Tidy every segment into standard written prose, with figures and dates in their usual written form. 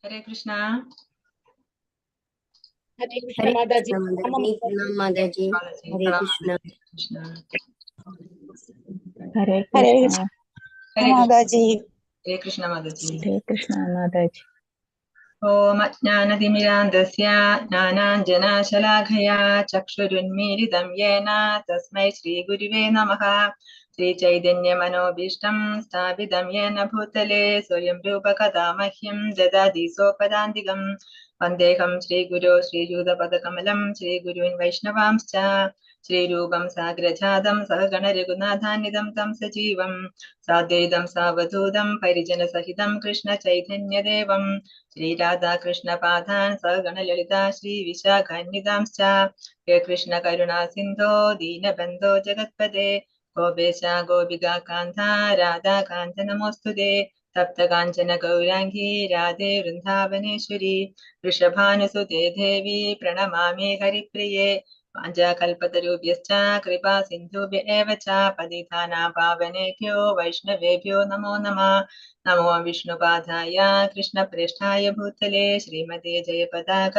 ഹരേ കൃഷ്ണ. ഹരേ കൃഷ്ണ മാതാജി. മാതാജി. ഹരേ കൃഷ്ണ. ഹരേ ഹരേ കൃഷ്ണ മാതാജി. ഹരേ കൃഷ്ണ മാതാജി. ഹരേ കൃഷ്ണ മാതാജി. ഓം അജ്ഞാനതിമിരാന്ധസ്യ ജ്ഞാനാഞ്ജനശലാഖയാ ചക്ഷുരുന്മീലിതം യേന തസ്മൈ ശ്രീഗുരുവേ നമഃ. ശ്രീചൈതന്യമനോഭീഷ്ടം സ്ഥാപിതം യേന ഭൂതലേ സ്വയം രൂപ കഥാ മഹ്യം ദദാതി സ്വപദാന്തികം. വന്ദേഹം ശ്രീഗുരോ ശ്രീയൂതപദകമലം ശ്രീഗുരുൻ വൈഷ്ണവാംശ്ച ശ്രീരൂപം സാഗ്രജാതം സഹഗണ രഘുനാഥാന്വിതം തം സജീവം സാദ്വൈതം സാവധൂതം പരിജനസഹിതം കൃഷ്ണ ചൈതന്യദേവം ശ്രീരാധാകൃഷ്ണപാദാൻ സഹഗണ ലളിത ശ്രീ വിശാഖാന്വിതാംശ്ച. ഹേ കൃഷ്ണ കരുണാ സിന്ധോ ദീനബന്ധോ ജഗത്പദേ ഗോപേശ ഗോപികാകാന്ത രാധാകാന്ത നമോസ്തുതേ. തപ്തകാഞ്ചന ഗൗരാംഗീ രാധേ വൃന്ദാവനേശ്വരി വൃഷഭാനുസുതേ ദേവി പ്രണമാമി ഹരിപ്രിയേ. വാഞ്ചാകൽപതരുഭ്യശ്ച കൃപാ സിന്ധുഭ്യ ഏവ ച പതിതാനാം പാവനേഭ്യോ വൈഷ്ണവേഭ്യോ നമോ നമഃ. നമോ വിഷ്ണുപാദായ കൃഷ്ണപ്രേഷ്ഠായ ഭൂതലേ ശ്രീമതേ ജയപതാക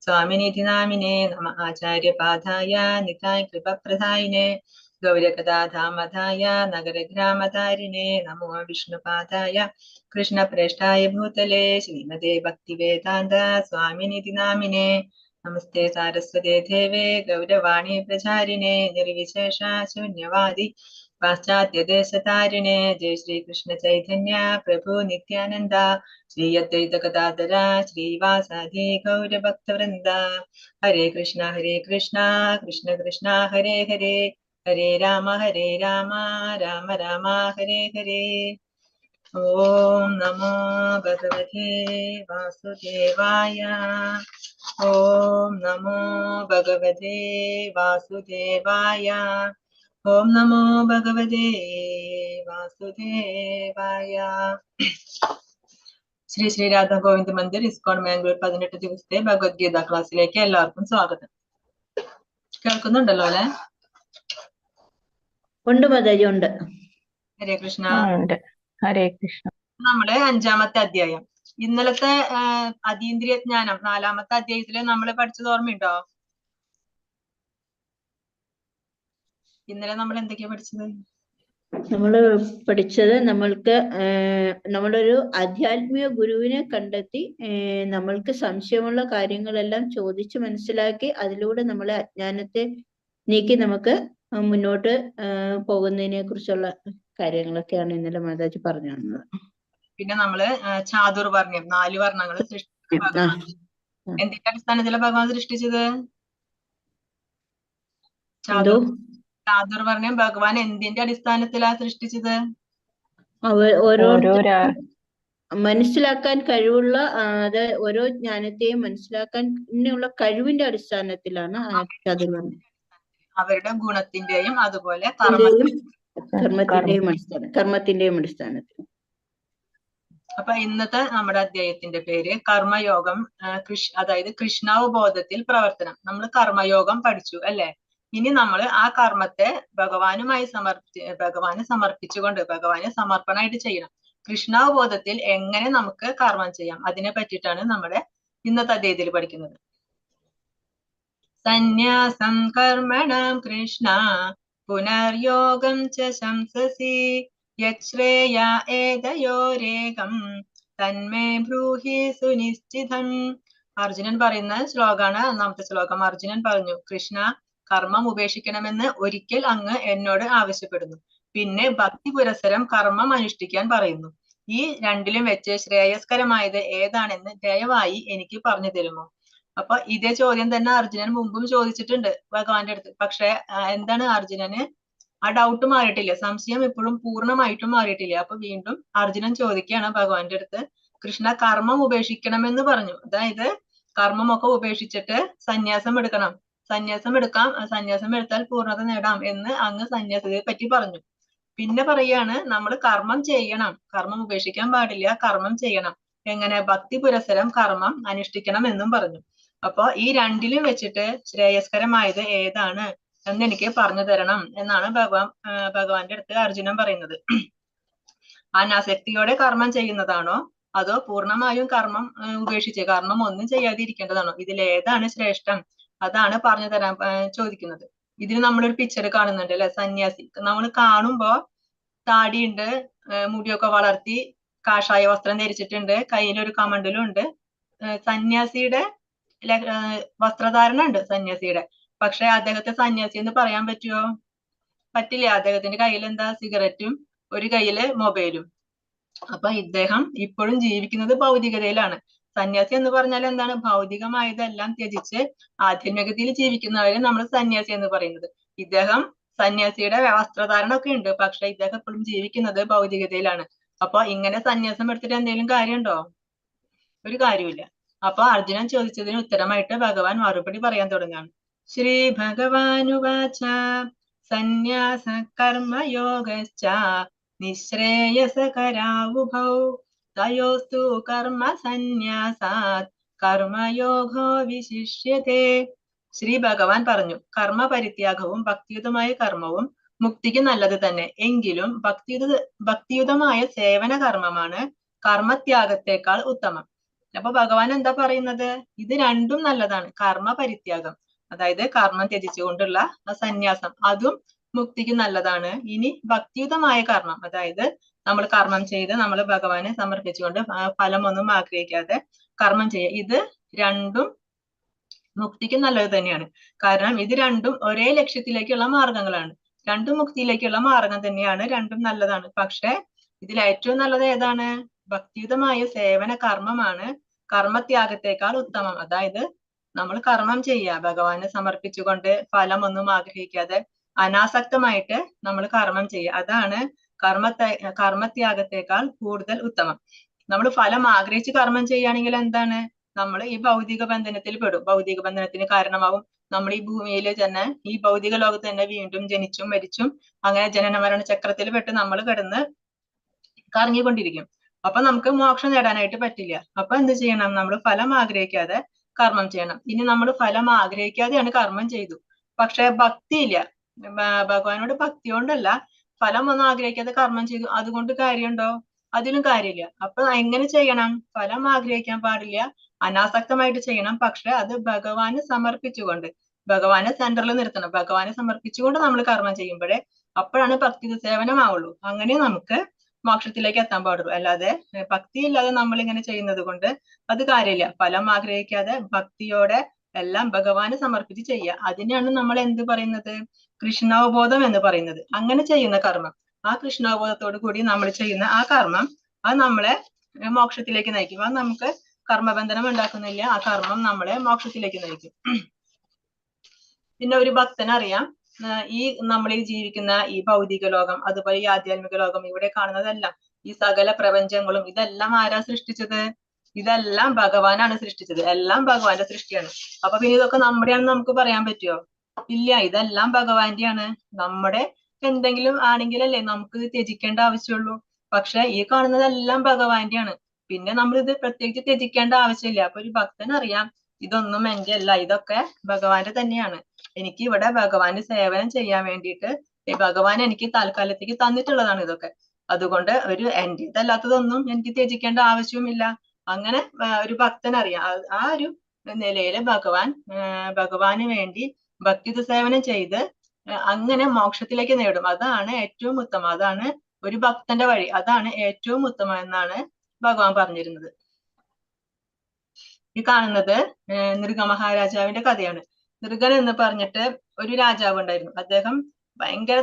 സ്വാമിനിധി നാമിനേ നമ. ആചാര്യപാദായ നിതായ കൃപപ്രദായിനേ ഗൗരകഥാധാമധായ നഗരഗ്രാമധാരിണേ നമോ വിഷ്ണുപാദായ കൃഷ്ണപ്രേഷ്ഠായ ഭൂതലേ ശ്രീമതേ ഭക്തിവേദാന്ത സ്വാമിനിധി നാമിനേ. നമസ്തേ സാരസ്വതേ ദേവേ ഗൗരവാണി പ്രചാരിണേ നിർവിശേഷ ശൂന്യവാദി പാശ്ചാത്യദേശതാരിണേ. ജയ ശ്രീകൃഷ്ണ ചൈതന്യ പ്രഭു നിത്യാനന്ദ ശ്രീ അദ്വൈത ഗദാധര ശ്രീവാസാദി ഗൗരഭക്തവൃന്ദ. ഹരേ കൃഷ്ണ കൃഷ്ണ കൃഷ്ണ ഹരേ ഹരേ ഹരേ രാമ രാമ രാമ ഹരേ ഹരേ. ഓം നമോ ഭഗവതേ വാസുദേവായ. ഓം നമോ ഭഗവതേ വാസുദേവായ. ഓം നമോ ഭഗവതേ വാസുദേവായ. ശ്രീ ശ്രീ രാധാ ഗോവിന്ദ മന്ദിർ ഇസ്കോൺ മാംഗ്ലൂർ 18 ദിവസത്തെ ഭഗവത്ഗീത ക്ലാസ്സിലേക്ക് എല്ലാവർക്കും സ്വാഗതം. കേൾക്കുന്നുണ്ടല്ലോ അല്ലെ? ഉണ്ട് മാതാജി, ഉണ്ട്. ഹരേ കൃഷ്ണ. ഹരേ കൃഷ്ണ. നമ്മള് 5-ാമത്തെ അധ്യായം, ഇന്നലത്തെ അതീന്ദ്രിയ ജ്ഞാനം 4-ാമത്തെ അധ്യായത്തില് നമ്മൾ പഠിച്ചത് ഓർമ്മയുണ്ടോ? ഇന്നലെ നമ്മൾ എന്തൊക്കെയാ പഠിച്ചത്? നമ്മള് പഠിച്ചത് നമ്മൾക്ക് നമ്മളൊരു ആധ്യാത്മിക ഗുരുവിനെ കണ്ടെത്തി നമ്മൾക്ക് സംശയമുള്ള കാര്യങ്ങളെല്ലാം ചോദിച്ച് മനസ്സിലാക്കി അതിലൂടെ നമ്മളെ അജ്ഞാനത്തെ നീക്കി നമുക്ക് മുന്നോട്ട് പോകുന്നതിനെ കുറിച്ചുള്ള കാര്യങ്ങളൊക്കെയാണ് ഇന്നലെ മാതാജി പറഞ്ഞു തന്നത്. പിന്നെ നമ്മള് ചാതുർവർണ്ണ്യം 4 വർണ്ണങ്ങൾ സൃഷ്ടിച്ചത് എന്തിന്റെ അടിസ്ഥാനത്തിലാണ് ഭഗവാൻ സൃഷ്ടിച്ചത്? ചാതുർവർണ്ണ്യം ഭഗവാൻ എന്തിന്റെ അടിസ്ഥാനത്തിലാ സൃഷ്ടിച്ചത്? മനസ്സിലാക്കാൻ കഴിവുള്ള ഓരോ ജ്ഞാനത്തെയും മനസ്സിലാക്കാനുള്ള കഴിവിന്റെ അടിസ്ഥാനത്തിലാണ് ചാതുർവർണ്ണ്യം. അവരുടെ ഗുണത്തിന്റെയും അതുപോലെ കർമ്മത്തിന്റെയും അടിസ്ഥാനത്തിൽ. അപ്പൊ ഇന്നത്തെ നമ്മുടെ അധ്യായത്തിന്റെ പേര് കർമ്മയോഗം, അതായത് കൃഷ്ണാവബോധത്തിൽ പ്രവർത്തനം. നമ്മൾ കർമ്മയോഗം പഠിച്ചു അല്ലെ? ഇനി നമ്മൾ ആ കർമ്മത്തെ ഭഗവാന് സമർപ്പിച്ചുകൊണ്ട് ഭഗവാന് സമർപ്പണമായിട്ട് ചെയ്യണം. കൃഷ്ണാവബോധത്തിൽ എങ്ങനെ നമുക്ക് കർമ്മം ചെയ്യാം അതിനെ പറ്റിയിട്ടാണ് നമ്മുടെ ഇന്നത്തെ അധ്യായത്തിൽ പഠിക്കുന്നത്. സന്യാസം കർമ്മണം കൃഷ്ണ പുനർയോഗം ച ശംസസി യശ്രേയ ഏതയോരേകം തന്മേ ബ്രൂഹി സുനിശ്ചിതം. അർജുനൻ പറയുന്ന ശ്ലോകാണ് 1-ാമത്തെ ശ്ലോകം. അർജുനൻ പറഞ്ഞു, കൃഷ്ണ, കർമ്മം ഉപേക്ഷിക്കണമെന്ന് ഒരിക്കൽ അങ്ങ് എന്നോട് ആവശ്യപ്പെടുന്നു. പിന്നെ ഭക്തി പുരസരം കർമ്മം അനുഷ്ഠിക്കാൻ പറയുന്നു. ഈ രണ്ടിലും വെച്ച് ശ്രേയസ്കരമായത് ഏതാണെന്ന് ദയവായി എനിക്ക് പറഞ്ഞു തരുമോ? അപ്പൊ ഇതേ ചോദ്യം തന്നെ അർജുനൻ മുമ്പും ചോദിച്ചിട്ടുണ്ട് ഭഗവാന്റെ അടുത്ത്. പക്ഷെ എന്താണ്, അർജുനന് ആ ഡൗട്ട് മാറിയിട്ടില്ല, സംശയം ഇപ്പോഴും പൂർണ്ണമായിട്ടും മാറിയിട്ടില്ല. അപ്പൊ വീണ്ടും അർജുനൻ ചോദിക്കുകയാണ് ഭഗവാന്റെ അടുത്ത്, കൃഷ്ണ, കർമ്മം ഉപേക്ഷിക്കണമെന്ന് പറഞ്ഞു. അതായത് കർമ്മമൊക്കെ ഉപേക്ഷിച്ചിട്ട് സന്യാസം എടുക്കണം, സന്യാസം എടുത്താൽ പൂർണ്ണത നേടാം എന്ന് അങ്ങ് സന്യാസത്തെ പറ്റി പറഞ്ഞു. പിന്നെ പറയാണ്, നമ്മൾ കർമ്മം ചെയ്യണം, കർമ്മം ഉപേക്ഷിക്കാൻ പാടില്ല, കർമ്മം ചെയ്യണം. എങ്ങനെ? ഭക്തി പുരസരം കർമ്മം അനുഷ്ഠിക്കണം എന്നും പറഞ്ഞു. അപ്പൊ ഈ രണ്ടിലും വെച്ചിട്ട് ശ്രേയസ്കരമായത് ഏതാണ് എന്ന് എനിക്ക് പറഞ്ഞു തരണം എന്നാണ് ഭഗവാന്റെ അടുത്ത് അർജുനൻ പറയുന്നത്. അനാസക്തിയോടെ കർമ്മം ചെയ്യുന്നതാണോ അതോ പൂർണ്ണമായും കർമ്മം ഉപേക്ഷിച്ച് കർമ്മം ഒന്നും ചെയ്യാതിരിക്കേണ്ടതാണോ? ഇതിലേതാണ് ശ്രേഷ്ഠം? അതാണ് പറഞ്ഞു തരാൻ ചോദിക്കുന്നത്. ഇതിന് നമ്മളൊരു പിക്ചർ കാണുന്നുണ്ട് അല്ലെ? സന്യാസി നമ്മൾ കാണുമ്പോ താടിയുണ്ട്, മുടിയൊക്കെ വളർത്തി, കാഷായ വസ്ത്രം ധരിച്ചിട്ടുണ്ട്, കയ്യിലൊരു കമണ്ടലും ഉണ്ട്. സന്യാസിയുടെ വസ്ത്രധാരണ ഉണ്ട് സന്യാസിയുടെ. പക്ഷെ അദ്ദേഹത്തെ സന്യാസി എന്ന് പറയാൻ പറ്റുമോ? പറ്റില്ല. അദ്ദേഹത്തിന്റെ കയ്യിൽ എന്താ? സിഗരറ്റും ഒരു കയ്യില് മൊബൈലും. അപ്പൊ ഇദ്ദേഹം ഇപ്പോഴും ജീവിക്കുന്നത് ഭൗതികതയിലാണ്. സന്യാസി എന്ന് പറഞ്ഞാൽ എന്താണ്? ഭൗതികമായതെല്ലാം ത്യജിച്ച് ആധ്യാത്മികതയിൽ ജീവിക്കുന്നവരെ നമ്മൾ സന്യാസി എന്ന് പറയുന്നത്. ഇദ്ദേഹം സന്യാസിയുടെ വസ്ത്രധാരണ ഒക്കെ ഉണ്ട്, പക്ഷെ ഇദ്ദേഹം എപ്പോഴും ജീവിക്കുന്നത് ഭൗതികതയിലാണ്. അപ്പൊ ഇങ്ങനെ സന്യാസം എടുത്തിട്ട് എന്തെങ്കിലും കാര്യമുണ്ടോ? ഒരു കാര്യമില്ല. അപ്പൊ അർജുനൻ ചോദിച്ചതിന് ഉത്തരമായിട്ട് ഭഗവാൻ മറുപടി പറയാൻ തുടങ്ങാണ്. ശ്രീ ഭഗവാനുവാച സന്യാസ കർമ്മയോഗശ്ച നിശ്രേയസകരാവുഭൗ തയോസ്തു കർമ്മ സന്യാസാത് കർമ്മയോഗോ വിശിഷ്യതേ. ശ്രീ ഭഗവാൻ പറഞ്ഞു, കർമ്മ പരിത്യാഗവും ഭക്തിയുതമായ കർമ്മവും മുക്തിക്ക് നല്ലത് തന്നെ. എങ്കിലും ഭക്തിയുതമായ സേവന കർമ്മമാണ് കർമ്മത്യാഗത്തെക്കാൾ ഉത്തമം. അപ്പൊ ഭഗവാൻ എന്താ പറയുന്നത്? ഇത് രണ്ടും നല്ലതാണ്. കർമ്മ പരിത്യാഗം, അതായത് കർമ്മം ത്യജിച്ചുകൊണ്ടുള്ള സന്യാസം, അതും മുക്തിക്ക് നല്ലതാണ്. ഇനി ഭക്തിയുതമായ കർമ്മം, അതായത് നമ്മൾ കർമ്മം ചെയ്ത് നമ്മൾ ഭഗവാനെ സമർപ്പിച്ചുകൊണ്ട് ഫലമൊന്നും ആഗ്രഹിക്കാതെ കർമ്മം ചെയ്യുക, ഇത് രണ്ടും മുക്തിക്ക് നല്ലത് തന്നെയാണ്. കാരണം ഇത് രണ്ടും ഒരേ ലക്ഷ്യത്തിലേക്കുള്ള മാർഗങ്ങളാണ്. രണ്ടും മുക്തിയിലേക്കുള്ള മാർഗം തന്നെയാണ്, രണ്ടും നല്ലതാണ്. പക്ഷെ ഇതിൽ ഏറ്റവും നല്ലത് ഏതാണ്? ഭക്തിയുതമായ സേവന കർമ്മമാണ് കർമ്മത്യാഗത്തെക്കാൾ ഉത്തമം. അതായത് നമ്മൾ കർമ്മം ചെയ്യുക, ഭഗവാനെ സമർപ്പിച്ചുകൊണ്ട് ഫലമൊന്നും ആഗ്രഹിക്കാതെ അനാസക്തമായിട്ട് നമ്മൾ കർമ്മം ചെയ്യുക, അതാണ് കർമ്മത്യാഗത്തെക്കാൾ കൂടുതൽ ഉത്തമം. നമ്മൾ ഫലം ആഗ്രഹിച്ച് കർമ്മം ചെയ്യുകയാണെങ്കിൽ എന്താണ്? നമ്മൾ ഈ ഭൗതിക ബന്ധനത്തിൽ പെടും. ഭൗതിക ബന്ധനത്തിന് കാരണമാവും. നമ്മൾ ഈ ഭൂമിയിൽ തന്നെ, ഈ ഭൗതിക ലോകത്ത് തന്നെ വീണ്ടും ജനിച്ചും മരിച്ചും അങ്ങനെ ജനന മരണ ചക്രത്തിൽ പെട്ട് നമ്മൾ കിടന്ന് കറങ്ങിക്കൊണ്ടിരിക്കും. അപ്പൊ നമുക്ക് മോക്ഷം നേടാനായിട്ട് പറ്റില്ല. അപ്പൊ എന്ത് ചെയ്യണം? നമ്മൾ ഫലം ആഗ്രഹിക്കാതെ കർമ്മം ചെയ്യണം. ഇനി നമ്മൾ ഫലം ആഗ്രഹിക്കാതെയാണ് കർമ്മം ചെയ്തു, പക്ഷെ ഭക്തിയില്ല, ഭഗവാനോട് ഭക്തി കൊണ്ടല്ല, ഫലം ഒന്നും ആഗ്രഹിക്കാതെ കർമ്മം ചെയ്തു, അതുകൊണ്ട് കാര്യമുണ്ടോ? അതിലും കാര്യമില്ല. അപ്പൊ എങ്ങനെ ചെയ്യണം? ഫലം ആഗ്രഹിക്കാൻ പാടില്ല, അനാസക്തമായിട്ട് ചെയ്യണം. പക്ഷെ അത് ഭഗവാന് സമർപ്പിച്ചുകൊണ്ട്, ഭഗവാനെ സെന്ററിൽ നിർത്തണം. ഭഗവാനെ സമർപ്പിച്ചുകൊണ്ട് നമ്മൾ കർമ്മം ചെയ്യുമ്പോഴേ അപ്പോഴാണ് ഭക്തി സേവനമാവുള്ളൂ. അങ്ങനെ നമുക്ക് മോക്ഷത്തിലേക്ക് എത്താൻ പാടുള്ളൂ. അല്ലാതെ ഭക്തി ഇല്ലാതെ നമ്മൾ ഇങ്ങനെ ചെയ്യുന്നത് കൊണ്ട് അത് കാര്യമില്ല. ഫലം ആഗ്രഹിക്കാതെ ഭക്തിയോടെ എല്ലാം ഭഗവാന് സമർപ്പിച്ച് ചെയ്യുക, അതിനെയാണ് നമ്മൾ എന്ത് പറയുന്നത്? കൃഷ്ണാവബോധം എന്ന് പറയുന്നത്. അങ്ങനെ ചെയ്യുന്ന കർമ്മം, ആ കൃഷ്ണാവബോധത്തോടു കൂടി നമ്മൾ ചെയ്യുന്ന ആ കർമ്മം, അത് നമ്മളെ മോക്ഷത്തിലേക്ക് നയിക്കും. അത് നമുക്ക് കർമ്മബന്ധനം ഉണ്ടാക്കുന്നില്ല, ആ കർമ്മം നമ്മളെ മോക്ഷത്തിലേക്ക് നയിക്കും. പിന്നെ ഒരു ഭക്തനറിയാം, ഈ നമ്മൾ ഈ ജീവിക്കുന്ന ഈ ഭൗതിക ലോകം, അതുപോലെ ഈ ആധ്യാത്മിക ലോകം, ഇവിടെ കാണുന്നതെല്ലാം, ഈ സകല പ്രപഞ്ചങ്ങളും, ഇതെല്ലാം ആരാ സൃഷ്ടിച്ചത്? ഇതെല്ലാം ഭഗവാനാണ് സൃഷ്ടിച്ചത്. എല്ലാം ഭഗവാന്റെ സൃഷ്ടിയാണ്. അപ്പൊ പിന്നെ ഇതൊക്കെ നമ്മുടെയാണെന്ന് നമുക്ക് പറയാൻ പറ്റുമോ? ഇല്ല, ഇതെല്ലാം ഭഗവാന്റെയാണ്. നമ്മുടെ എന്തെങ്കിലും ആണെങ്കിലല്ലേ നമുക്ക് ത്യജിക്കേണ്ട ആവശ്യമുള്ളൂ. പക്ഷെ ഈ കാണുന്നതെല്ലാം ഭഗവാന്റെയാണ്. പിന്നെ നമ്മൾ ഇത് പ്രത്യേകിച്ച് ത്യജിക്കേണ്ട ആവശ്യമില്ല. അപ്പൊ ഒരു ഭക്തനറിയാം, ഇതൊന്നും എന്റെ അല്ല, ഇതൊക്കെ ഭഗവാന്റെ തന്നെയാണ്. എനിക്ക് ഇവിടെ ഭഗവാന് സേവനം ചെയ്യാൻ വേണ്ടിയിട്ട് ഭഗവാൻ എനിക്ക് താൽക്കാലത്തേക്ക് തന്നിട്ടുള്ളതാണ് ഇതൊക്കെ. അതുകൊണ്ട് ഒരു എന്റേതല്ലാത്തതൊന്നും എനിക്ക് ത്യജിക്കേണ്ട ആവശ്യവുമില്ല. അങ്ങനെ ഒരു ഭക്തനറിയാം. ആ ഒരു നിലയില് ഭഗവാന് വേണ്ടി ഭക്തി സേവനം ചെയ്ത് അങ്ങനെ മോക്ഷത്തിലേക്ക് നേടും. അതാണ് ഏറ്റവും ഉത്തമം. അതാണ് ഒരു ഭക്തന്റെ വഴി. അതാണ് ഏറ്റവും ഉത്തമം എന്നാണ് ഭഗവാൻ പറഞ്ഞിരുന്നത്. ഈ കാണുന്നത് നൃഗ മഹാരാജാവിന്റെ കഥയാണ്. നൃഗൻ എന്ന് പറഞ്ഞിട്ട് ഒരു രാജാവ് ഉണ്ടായിരുന്നു. അദ്ദേഹം ഭയങ്കര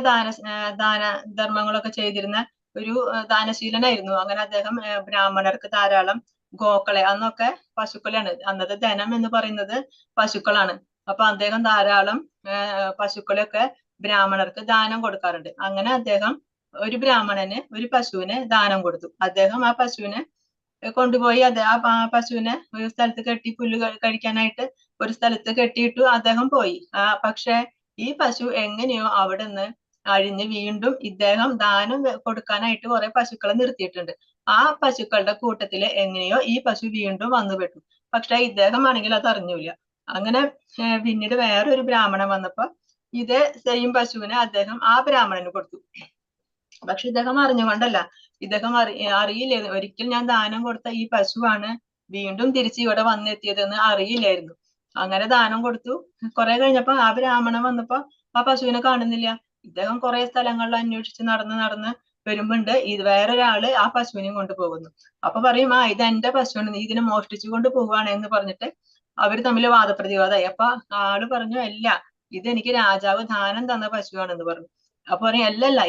ദാന ധർമ്മങ്ങളൊക്കെ ചെയ്തിരുന്ന ഒരു ദാനശീലനായിരുന്നു. അങ്ങനെ അദ്ദേഹം ബ്രാഹ്മണർക്ക് ധാരാളം ഗോക്കളെ, അന്നൊക്കെ പശുക്കളെയാണ്, അന്നത്തെ ധനം എന്ന് പറയുന്നത് പശുക്കളാണ്. അപ്പൊ അദ്ദേഹം ധാരാളം പശുക്കളെയൊക്കെ ബ്രാഹ്മണർക്ക് ദാനം കൊടുക്കാറുണ്ട്. അങ്ങനെ അദ്ദേഹം ഒരു ബ്രാഹ്മണന് ഒരു പശുവിനെ ദാനം കൊടുത്തു. അദ്ദേഹം ആ പശുവിനെ കൊണ്ടുപോയി ആ പശുവിനെ ഒരു സ്ഥലത്ത് കെട്ടി, പുല്ല് കഴിക്കാനായിട്ട് ഒരു സ്ഥലത്ത് കെട്ടിയിട്ടു അദ്ദേഹം പോയി. പക്ഷെ ഈ പശു എങ്ങനെയോ അവിടെ നിന്ന് അഴിഞ്ഞ് വീണ്ടും ഇദ്ദേഹം ദാനം കൊടുക്കാനായിട്ട് കുറെ പശുക്കളെ നിർത്തിയിട്ടുണ്ട്. ആ പശുക്കളുടെ കൂട്ടത്തില് എങ്ങനെയോ ഈ പശു വീണ്ടും വന്നുപെട്ടു. പക്ഷെ ഇദ്ദേഹം ആണെങ്കിൽ അത് അറിഞ്ഞില്ല. അങ്ങനെ പിന്നീട് വേറൊരു ബ്രാഹ്മണൻ വന്നപ്പോ ഇതേ സെയിം പശുവിനെ അദ്ദേഹം ആ ബ്രാഹ്മണന് കൊടുത്തു. പക്ഷെ ഇദ്ദേഹം അറിഞ്ഞുകൊണ്ടല്ല, ഇദ്ദേഹം അറിയില്ല, ഒരിക്കൽ ഞാൻ ദാനം കൊടുത്ത ഈ പശുവാണ് വീണ്ടും തിരിച്ച് ഇവിടെ വന്നെത്തിയതെന്ന് അറിയില്ലായിരുന്നു. അങ്ങനെ ദാനം കൊടുത്തു. കുറെ കഴിഞ്ഞപ്പോ ആ ബ്രാഹ്മണൻ വന്നപ്പോ ആ പശുവിനെ കാണുന്നില്ല. ഇദ്ദേഹം കുറെ സ്ഥലങ്ങളിൽ അന്വേഷിച്ച് നടന്ന് വരുമ്പോണ്ട് ഇത് വേറൊരാള് ആ പശുവിനെയും കൊണ്ടുപോകുന്നു. അപ്പൊ പറയും, ആ ഇത് എന്റെ പശുവാണ്, നീ ഇതിനെ മോഷ്ടിച്ചു കൊണ്ട് പോവാണ് എന്ന് പറഞ്ഞിട്ട് അവര് തമ്മിൽ വാദപ്രതിവാദമായി. അപ്പൊ ആള് പറഞ്ഞു, അല്ല, ഇത് എനിക്ക് രാജാവ് ദാനം തന്ന പശുവാണെന്ന് പറഞ്ഞു. അപ്പൊ പറയും, അല്ലല്ല,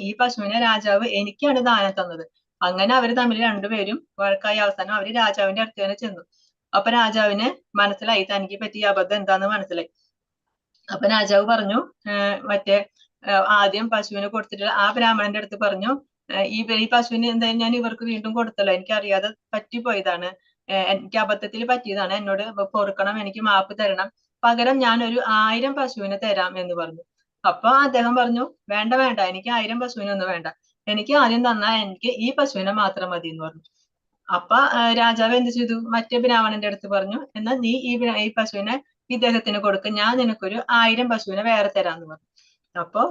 ഈ പശുവിനെ രാജാവ് എനിക്കാണ് ദാനം തന്നത്. അങ്ങനെ അവര് തമ്മിൽ രണ്ടുപേരും വഴക്കായി അവസാനം അവര് രാജാവിന്റെ അടുത്ത് തന്നെ ചെന്നു. അപ്പൊ രാജാവിന് മനസ്സിലായി തനിക്ക് പറ്റിയ അബദ്ധം എന്താന്ന് മനസ്സിലായി. അപ്പൊ രാജാവ് പറഞ്ഞു, മറ്റേ ആദ്യം പശുവിനെ കൊടുത്തിട്ട് ആ ബ്രാഹ്മണന്റെ അടുത്ത് പറഞ്ഞു, ഈ പശുവിന് എന്തായാലും ഞാൻ ഇവർക്ക് വീണ്ടും കൊടുത്തല്ലോ, എനിക്ക് അറിയാതെ പറ്റിപ്പോയതാണ്, എനിക്ക് അബദ്ധത്തിൽ പറ്റിയതാണ്, എന്നോട് പൊറുക്കണം, എനിക്ക് മാപ്പ് തരണം, പകരം ഞാൻ ഒരു 1000 പശുവിനെ തരാം എന്ന് പറഞ്ഞു. അപ്പൊ അദ്ദേഹം പറഞ്ഞു, വേണ്ട വേണ്ട, എനിക്ക് 1000 പശുവിനെ ഒന്നും വേണ്ട, എനിക്ക് ആദ്യം തന്നാ എനിക്ക് ഈ പശുവിനെ മാത്രം മതി എന്ന് പറഞ്ഞു. അപ്പൊ രാജാവ് എന്ത് ചെയ്തു, മറ്റേ ബ്രാഹ്മണന്റെ അടുത്ത് പറഞ്ഞു, എന്നാ നീ ഈ പശുവിനെ ഇദ്ദേഹത്തിന് കൊടുക്ക, ഞാൻ നിനക്കൊരു 1000 പശുവിനെ വേറെ തരാന്ന് പറഞ്ഞു. അപ്പൊ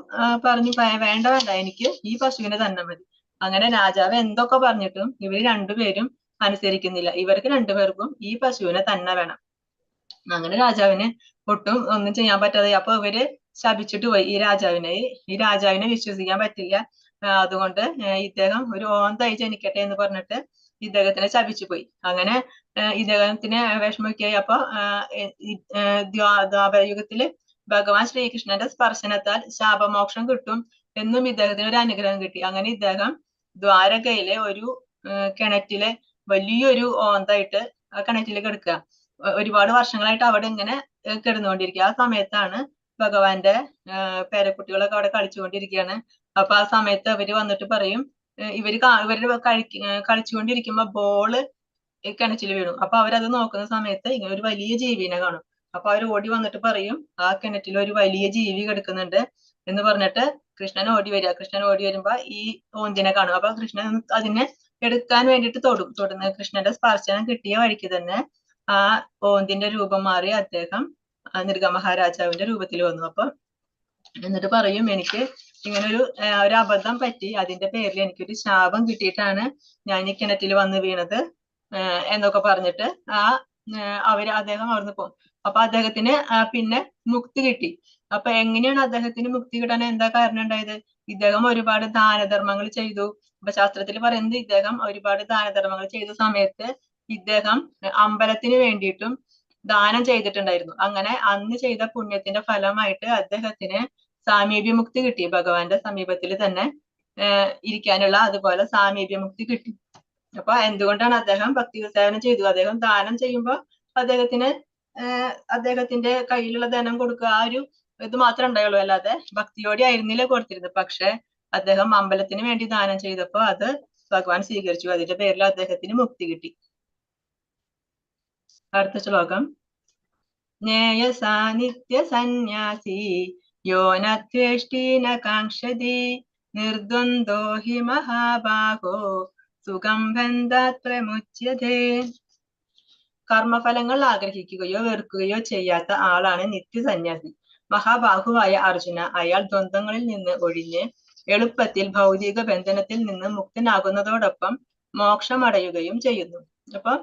പറഞ്ഞു, വേണ്ട വേണ്ട, എനിക്ക് ഈ പശുവിനെ തന്നെ മതി. അങ്ങനെ രാജാവ് എന്തൊക്കെ പറഞ്ഞിട്ടും ഇവര് രണ്ടുപേരും അനുസരിക്കുന്നില്ല. ഇവർക്ക് രണ്ടുപേർക്കും ഈ പശുവിനെ തന്നെ വേണം. അങ്ങനെ രാജാവിന് ഒട്ടും ഒന്നും ചെയ്യാൻ പറ്റാതെ, അപ്പൊ ഇവര് ശപിച്ചിട്ട് പോയി ഈ രാജാവിനെ വിശ്വസിക്കാൻ പറ്റില്ല, അതുകൊണ്ട് ഇദ്ദേഹം ഒരു ഓന്തായി ജനിക്കട്ടെ എന്ന് പറഞ്ഞിട്ട് ഇദ്ദേഹത്തിനെ ശപിച്ചു പോയി. അങ്ങനെ ഇദ്ദേഹത്തിന് വിഷമൊക്കെയായി. അപ്പൊ ദ്വാപരയുഗത്തില് ഭഗവാൻ ശ്രീകൃഷ്ണന്റെ സ്പർശനത്താൽ ശാപമോക്ഷം കിട്ടും എന്നും ഇദ്ദേഹത്തിന് ഒരു അനുഗ്രഹം കിട്ടി. അങ്ങനെ ഇദ്ദേഹം ദ്വാരകയിലെ ഒരു കിണറ്റിലെ വലിയൊരു ഓന്തായിട്ട് ആ കിണറ്റിൽ കിടക്കുക. ഒരുപാട് വർഷങ്ങളായിട്ട് അവിടെ ഇങ്ങനെ കിടന്നുകൊണ്ടിരിക്കുക. ആ സമയത്താണ് ഭഗവാന്റെ പേരക്കുട്ടികളൊക്കെ അവിടെ കളിച്ചുകൊണ്ടിരിക്കുകയാണ്. അപ്പൊ ആ സമയത്ത് അവര് വന്നിട്ട് പറയും, ഇവര് കളിച്ചുകൊണ്ടിരിക്കുമ്പോ ബോള് കിണറ്റിൽ വീണു. അപ്പൊ അവരത് നോക്കുന്ന സമയത്ത് ഇങ്ങനെ ഒരു വലിയ ജീവിനെ കാണും. അപ്പൊ അവർ ഓടി വന്നിട്ട് പറയും, ആ കിണറ്റിൽ ഒരു വലിയ ജീവി കിടക്കുന്നുണ്ട് എന്ന് പറഞ്ഞിട്ട് കൃഷ്ണൻ ഓടി വരിക. കൃഷ്ണൻ ഓടി വരുമ്പോ ഈ ഓന്തിനെ കാണും. അപ്പൊ കൃഷ്ണൻ അതിനെ എടുക്കാൻ വേണ്ടിയിട്ട് തൊടുന്ന കൃഷ്ണന്റെ സ്പർശനം കിട്ടിയ വഴിക്ക് തന്നെ ആ ഓന്തിന്റെ രൂപം മാറി അദ്ദേഹം നിർഗമഹാരാജാവിന്റെ രൂപത്തിൽ വന്നു. അപ്പൊ എന്നിട്ട് പറയും, എനിക്ക് ഇങ്ങനെ ഒരു അബദ്ധം പറ്റി, അതിന്റെ പേരിൽ എനിക്കൊരു ശാപം കിട്ടിയിട്ടാണ് ഞാൻ ഈ കിണറ്റിൽ വന്ന് വീണത് എന്നൊക്കെ പറഞ്ഞിട്ട് അദ്ദേഹം അവിടുന്ന് പോകും. അപ്പൊ അദ്ദേഹത്തിന് പിന്നെ മുക്തി കിട്ടി. അപ്പൊ എങ്ങനെയാണ് അദ്ദേഹത്തിന് മുക്തി കിട്ടാൻ എന്താ കാരണം ഉണ്ടായത്? ഇദ്ദേഹം ഒരുപാട് ദാനധർമ്മങ്ങൾ ചെയ്തു. അപ്പൊ ശാസ്ത്രത്തിൽ പറയുന്നത് ഇദ്ദേഹം ഒരുപാട് ദാനധർമ്മങ്ങൾ ചെയ്ത സമയത്ത് ഇദ്ദേഹം അമ്പലത്തിന് വേണ്ടിയിട്ടും ദാനം ചെയ്തിട്ടുണ്ടായിരുന്നു. അങ്ങനെ അന്ന് ചെയ്ത പുണ്യത്തിന്റെ ഫലമായിട്ട് അദ്ദേഹത്തിന് സാമീപ്യമുക്തി കിട്ടി. ഭഗവാന്റെ സമീപത്തിൽ തന്നെ ഇരിക്കാനുള്ള അതുപോലെ സാമീപ്യമുക്തി കിട്ടി. അപ്പൊ എന്തുകൊണ്ടാണ് അദ്ദേഹം ഭക്തി സേവനം ചെയ്തു? അദ്ദേഹം ദാനം ചെയ്യുമ്പോൾ അദ്ദേഹത്തിന്റെ കയ്യിലുള്ള ധനം കൊടുക്കുക, ആ ഒരു ഇത് മാത്രമേ ഉണ്ടായുള്ളൂ, അല്ലാതെ ഭക്തിയോടെ ആയിരുന്നില്ല കൊടുത്തിരുന്നത്. പക്ഷെ അദ്ദേഹം അമ്പലത്തിന് വേണ്ടി ദാനം ചെയ്തപ്പോ അത് ഭഗവാൻ സ്വീകരിച്ചു. അതിന്റെ പേരിൽ അദ്ദേഹത്തിന് മുക്തി കിട്ടി. അടുത്ത ശ്ലോകം. ജ്ഞേയസാ നിത്യ സന്യാസി യോ നദ്വേഷ്ടി ന കാംക്ഷതി നിർദ്വന്ദ്വോ ഹി മഹാബാഹോ സുഖം ബന്ധാത് പ്രമുച്യതേ. കർമ്മഫലങ്ങൾ ആഗ്രഹിക്കുകയോ വെറുക്കുകയോ ചെയ്യാത്ത ആളാണ് നിത്യസന്യാസി. മഹാബാഹുവായ അർജുന, അയാൾ ദ്വന്ദ്ങ്ങളിൽ നിന്ന് ഒഴിഞ്ഞ് എളുപ്പത്തിൽ ഭൗതിക ബന്ധനത്തിൽ നിന്ന് മുക്തനാകുന്നതോടൊപ്പം മോക്ഷമടയുകയും ചെയ്യുന്നു. അപ്പൊ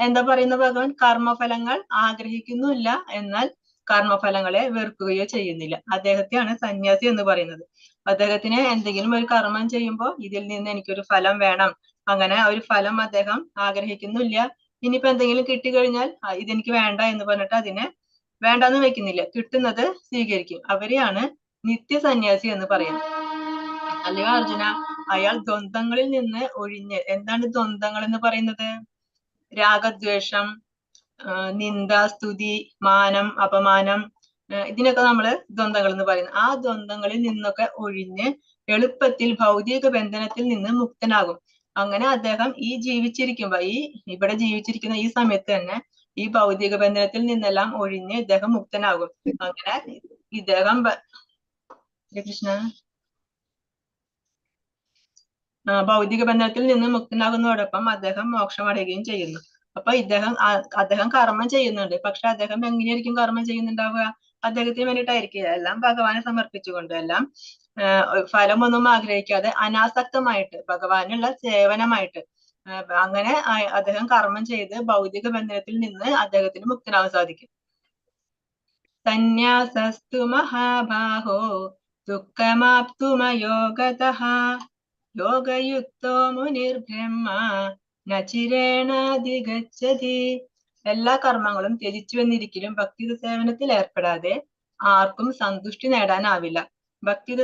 എന്താ പറയുന്ന ഭഗവാൻ? കർമ്മഫലങ്ങൾ ആഗ്രഹിക്കുന്നില്ല, എന്നാൽ കർമ്മഫലങ്ങളെ വെറുക്കുകയോ ചെയ്യുന്നില്ല. അദ്ദേഹത്തെയാണ് സന്യാസി എന്ന് പറയുന്നത്. അദ്ദേഹത്തിന് എന്തെങ്കിലും ഒരു കർമ്മം ചെയ്യുമ്പോൾ ഇതിൽ നിന്ന് എനിക്കൊരു ഫലം വേണം, അങ്ങനെ ഒരു ഫലം അദ്ദേഹം ആഗ്രഹിക്കുന്നില്ല. ഇനിയിപ്പോ എന്തെങ്കിലും കിട്ടിക്കഴിഞ്ഞാൽ ഇതെനിക്ക് വേണ്ട എന്ന് പറഞ്ഞിട്ട് അതിനെ വേണ്ടാന്ന് വെക്കുന്നില്ല, കിട്ടുന്നത് സ്വീകരിക്കും. അവരെയാണ് നിത്യസന്യാസി എന്ന് പറയുന്നത്. അല്ലയോ അർജുന, അയാൾ ദ്വന്ദ്ങ്ങളിൽ നിന്ന് ഒഴിഞ്ഞ്, എന്താണ് ദ്വന്ദ്ങ്ങൾ എന്ന് പറയുന്നത്? രാഗദ്വേഷം, നിന്ദ, സ്തുതി, മാനം, അപമാനം, ഇതിനൊക്കെ നമ്മള് ദ്വന്ദ്ങ്ങൾ എന്ന് പറയുന്നത്. ആ ദ്വന്ദ്ങ്ങളിൽ നിന്നൊക്കെ ഒഴിഞ്ഞ് എളുപ്പത്തിൽ ഭൗതിക ബന്ധനത്തിൽ നിന്ന് മുക്തനാകും. അങ്ങനെ അദ്ദേഹം ഇവിടെ ജീവിച്ചിരിക്കുന്ന ഈ സമയത്ത് തന്നെ ഈ ഭൗതിക ബന്ധനത്തിൽ നിന്നെല്ലാം ഒഴിഞ്ഞ് ഇദ്ദേഹം മുക്തനാകും. അങ്ങനെ ഇദ്ദേഹം കൃഷ്ണ ഭൗതിക ബന്ധനത്തിൽ നിന്ന് മുക്തനാകുന്നതോടൊപ്പം അദ്ദേഹം മോക്ഷമടയുകയും ചെയ്യുന്നു. അപ്പൊ അദ്ദേഹം കർമ്മം ചെയ്യുന്നുണ്ട്. പക്ഷെ അദ്ദേഹം എങ്ങനെയായിരിക്കും കർമ്മം ചെയ്യുന്നുണ്ടാവുക? അദ്ദേഹത്തിന് വേണ്ടിയിട്ടായിരിക്കില്ല, എല്ലാം ഭഗവാനെ സമർപ്പിച്ചുകൊണ്ട്, എല്ലാം ഫലമൊന്നും ആഗ്രഹിക്കാതെ അനാസക്തമായിട്ട് ഭഗവാനുള്ള സേവനമായിട്ട് അങ്ങനെ അദ്ദേഹം കർമ്മം ചെയ്ത് ഭൗതിക ബന്ധനത്തിൽ നിന്ന് അദ്ദേഹത്തിന് മുക്തനാവാൻ സാധിക്കും. സന്യാസസ്തു മഹാബാഹോ ദുഃഖമാപ്തുമയോഗതഃ യോഗയുക്തോ മുനിർബ്രഹ്മ നചിരേണാധിഗച്ഛതി. എല്ലാ കർമ്മങ്ങളും ത്യജിച്ചു എന്നിരിക്കലും ഭക്തിയുത സേവനത്തിൽ ഏർപ്പെടാതെ ആർക്കും സന്തുഷ്ടി നേടാനാവില്ല. ഭക്തിയുത